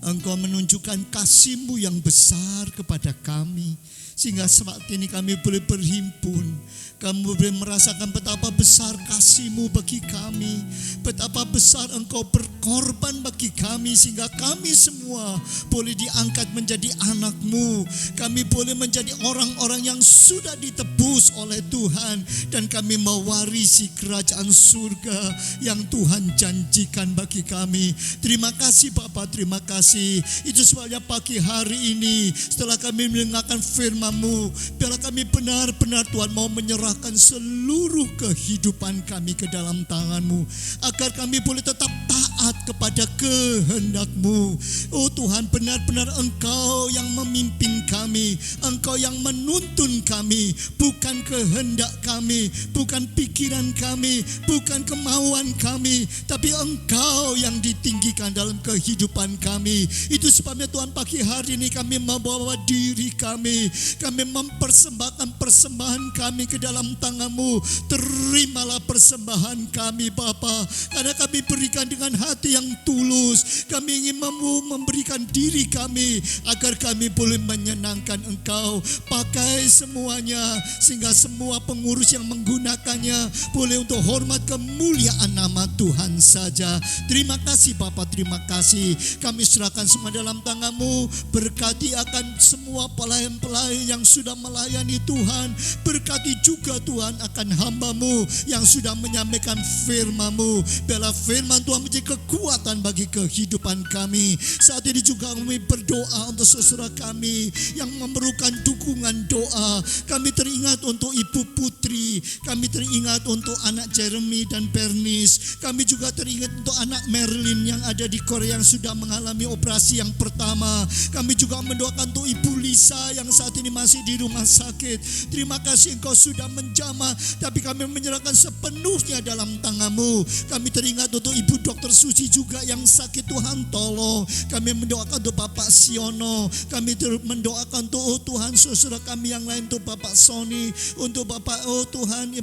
Engkau menunjukkan kasih-Mu yang besar kepada kami, sehingga saat ini kami boleh berhimpun. Kami boleh merasakan betapa besar kasih-Mu bagi kami, betapa besar Engkau berkorban bagi kami, sehingga kami semua boleh diangkat menjadi anak-Mu. Kami boleh menjadi orang-orang yang sudah ditebus oleh Tuhan, dan kami mewarisi kerajaan surga yang Tuhan janjikan bagi kami. Terima kasih Bapa, terima kasih. Itu sebabnya pagi hari ini setelah kami mendengarkan firman-Mu, biarlah kami benar-benar Tuhan mau menyerahkan seluruh kehidupan kami ke dalam tangan-Mu, agar kami boleh tetap taat taat kepada kehendak-Mu. Oh Tuhan, benar-benar Engkau yang memimpin kami, Engkau yang menuntun kami, bukan kehendak kami, bukan pikiran kami, bukan kemauan kami, tapi Engkau yang ditinggikan dalam kehidupan kami. Itu sebabnya Tuhan, pagi hari ini kami membawa diri kami mempersembahkan persembahan kami ke dalam tangan-Mu. Terimalah persembahan kami Bapa, karena kami berikan dengan hati yang tulus. Kami ingin memberikan diri kami agar kami boleh menyenangkan Engkau. Pakai semuanya sehingga semua pengurus yang menggunakannya boleh untuk hormat kemuliaan nama Tuhan saja. Terima kasih Bapa, terima kasih. Kami serahkan semua dalam tangan-Mu. Berkati akan semua pelayan-pelayan yang sudah melayani Tuhan. Berkati juga Tuhan akan hamba-Mu yang sudah menyampaikan firman-Mu. Biarlah firman Tuhan menjadi kekuatan bagi kehidupan kami. Saat ini juga kami berdoa untuk saudara kami yang memerlukan dukungan doa. Kami teringat untuk Ibu Putri, kami teringat untuk anak Jeremy dan Bernice. Kami juga teringat untuk anak Marilyn yang ada di Korea yang sudah mengalami operasi yang pertama. Kami juga mendoakan untuk Ibu Lisa yang saat ini masih di rumah sakit. Terima kasih Engkau sudah menjamah, tapi kami menyerahkan sepenuhnya dalam tangan-Mu. Kami teringat untuk Ibu Dr. Suci juga yang sakit, Tuhan tolong. Kami mendoakan untuk Bapak Siono. Kami mendoakan untuk Tuhan saudara kami yang lain, untuk Bapak Sony, untuk Bapak Tuhan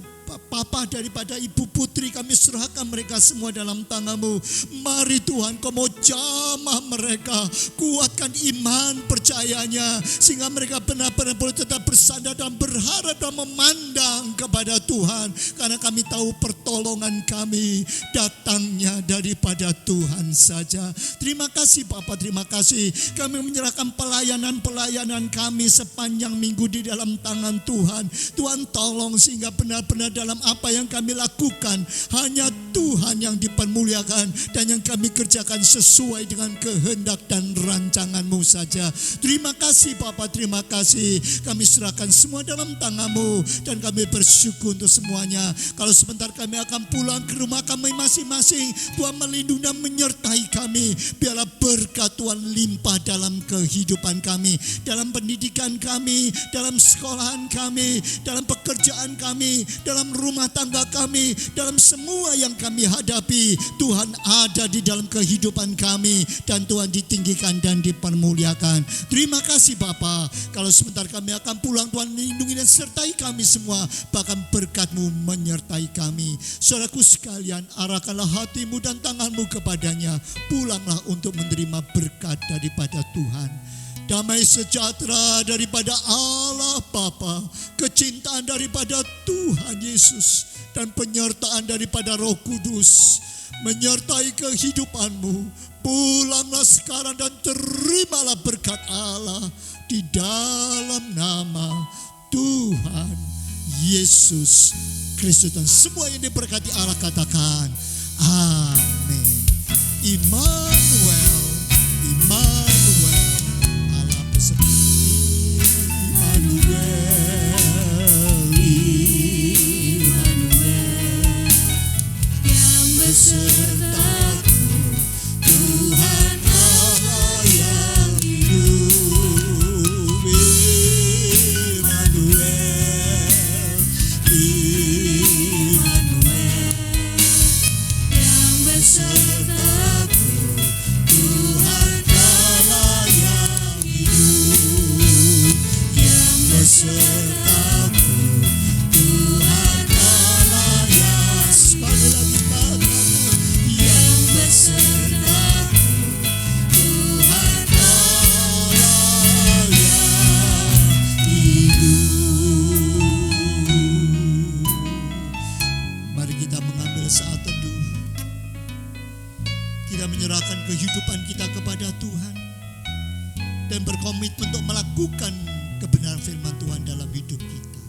Papa daripada Ibu Putri. Kami serahkan mereka semua dalam tangan-Mu. Mari Tuhan, Kau mau jamah mereka, kuatkan iman percayanya, sehingga mereka benar-benar boleh tetap bersandar dan berharap dan memandang kepada Tuhan. Karena kami tahu pertolongan kami datangnya daripada Tuhan saja. Terima kasih Bapa, terima kasih. Kami menyerahkan pelayanan-pelayanan kami sepanjang minggu di dalam tangan Tuhan. Tuhan tolong sehingga benar-benar dalam apa yang kami lakukan hanya Tuhan yang dipermuliakan, dan yang kami kerjakan sesuai dengan kehendak dan rancangan-Mu saja. Terima kasih Bapa, terima kasih. Kami serahkan semua dalam tangan-Mu, dan kami bersyukur untuk semuanya. Kalau sebentar kami akan pulang ke rumah kami masing-masing, Tuhan melindungi dan menyertai kami. Biarlah berkat Tuhan limpah dalam kehidupan kami, dalam pendidikan kami, dalam sekolahan kami, dalam pekerjaan kami, dalam rumah tangga kami, dalam semua yang kami hadapi. Tuhan ada di dalam kehidupan kami, dan Tuhan ditinggikan dan dipermuliakan. Terima kasih Bapa. Kalau sebentar kami akan pulang, Tuhan lindungi dan sertai kami semua, bahkan berkat-Mu menyertai kami. Saudaraku sekalian, arahkanlah hatimu dan tanganmu kepadanya. Pulanglah untuk menerima berkat daripada Tuhan. Damai sejahtera daripada Allah Bapa, kecintaan daripada Tuhan Yesus, dan penyertaan daripada Roh Kudus menyertai kehidupanmu. Pulanglah sekarang dan terimalah berkat Allah di dalam nama Tuhan Yesus Kristus. Dan semua yang diberkati Allah katakan amin. Immanuel, Immanuel, Allah beserta. Immanuel, Immanuel, yang besertaku, Tuhan Allah yang hidup. Immanuel, Immanuel, yang besertaku, Tuhan Allah yang hidup. Yang besertaku, Tuhan Allah yang, sekali lagi katakan, yang besertaku, Tuhan Allah yang hidup. Mari kita mengambil saat teduh. Kita menyerahkan kehidupan kita kepada Tuhan dan berkomitmen untuk melakukan kebenaran firman Tuhan dalam hidup kita.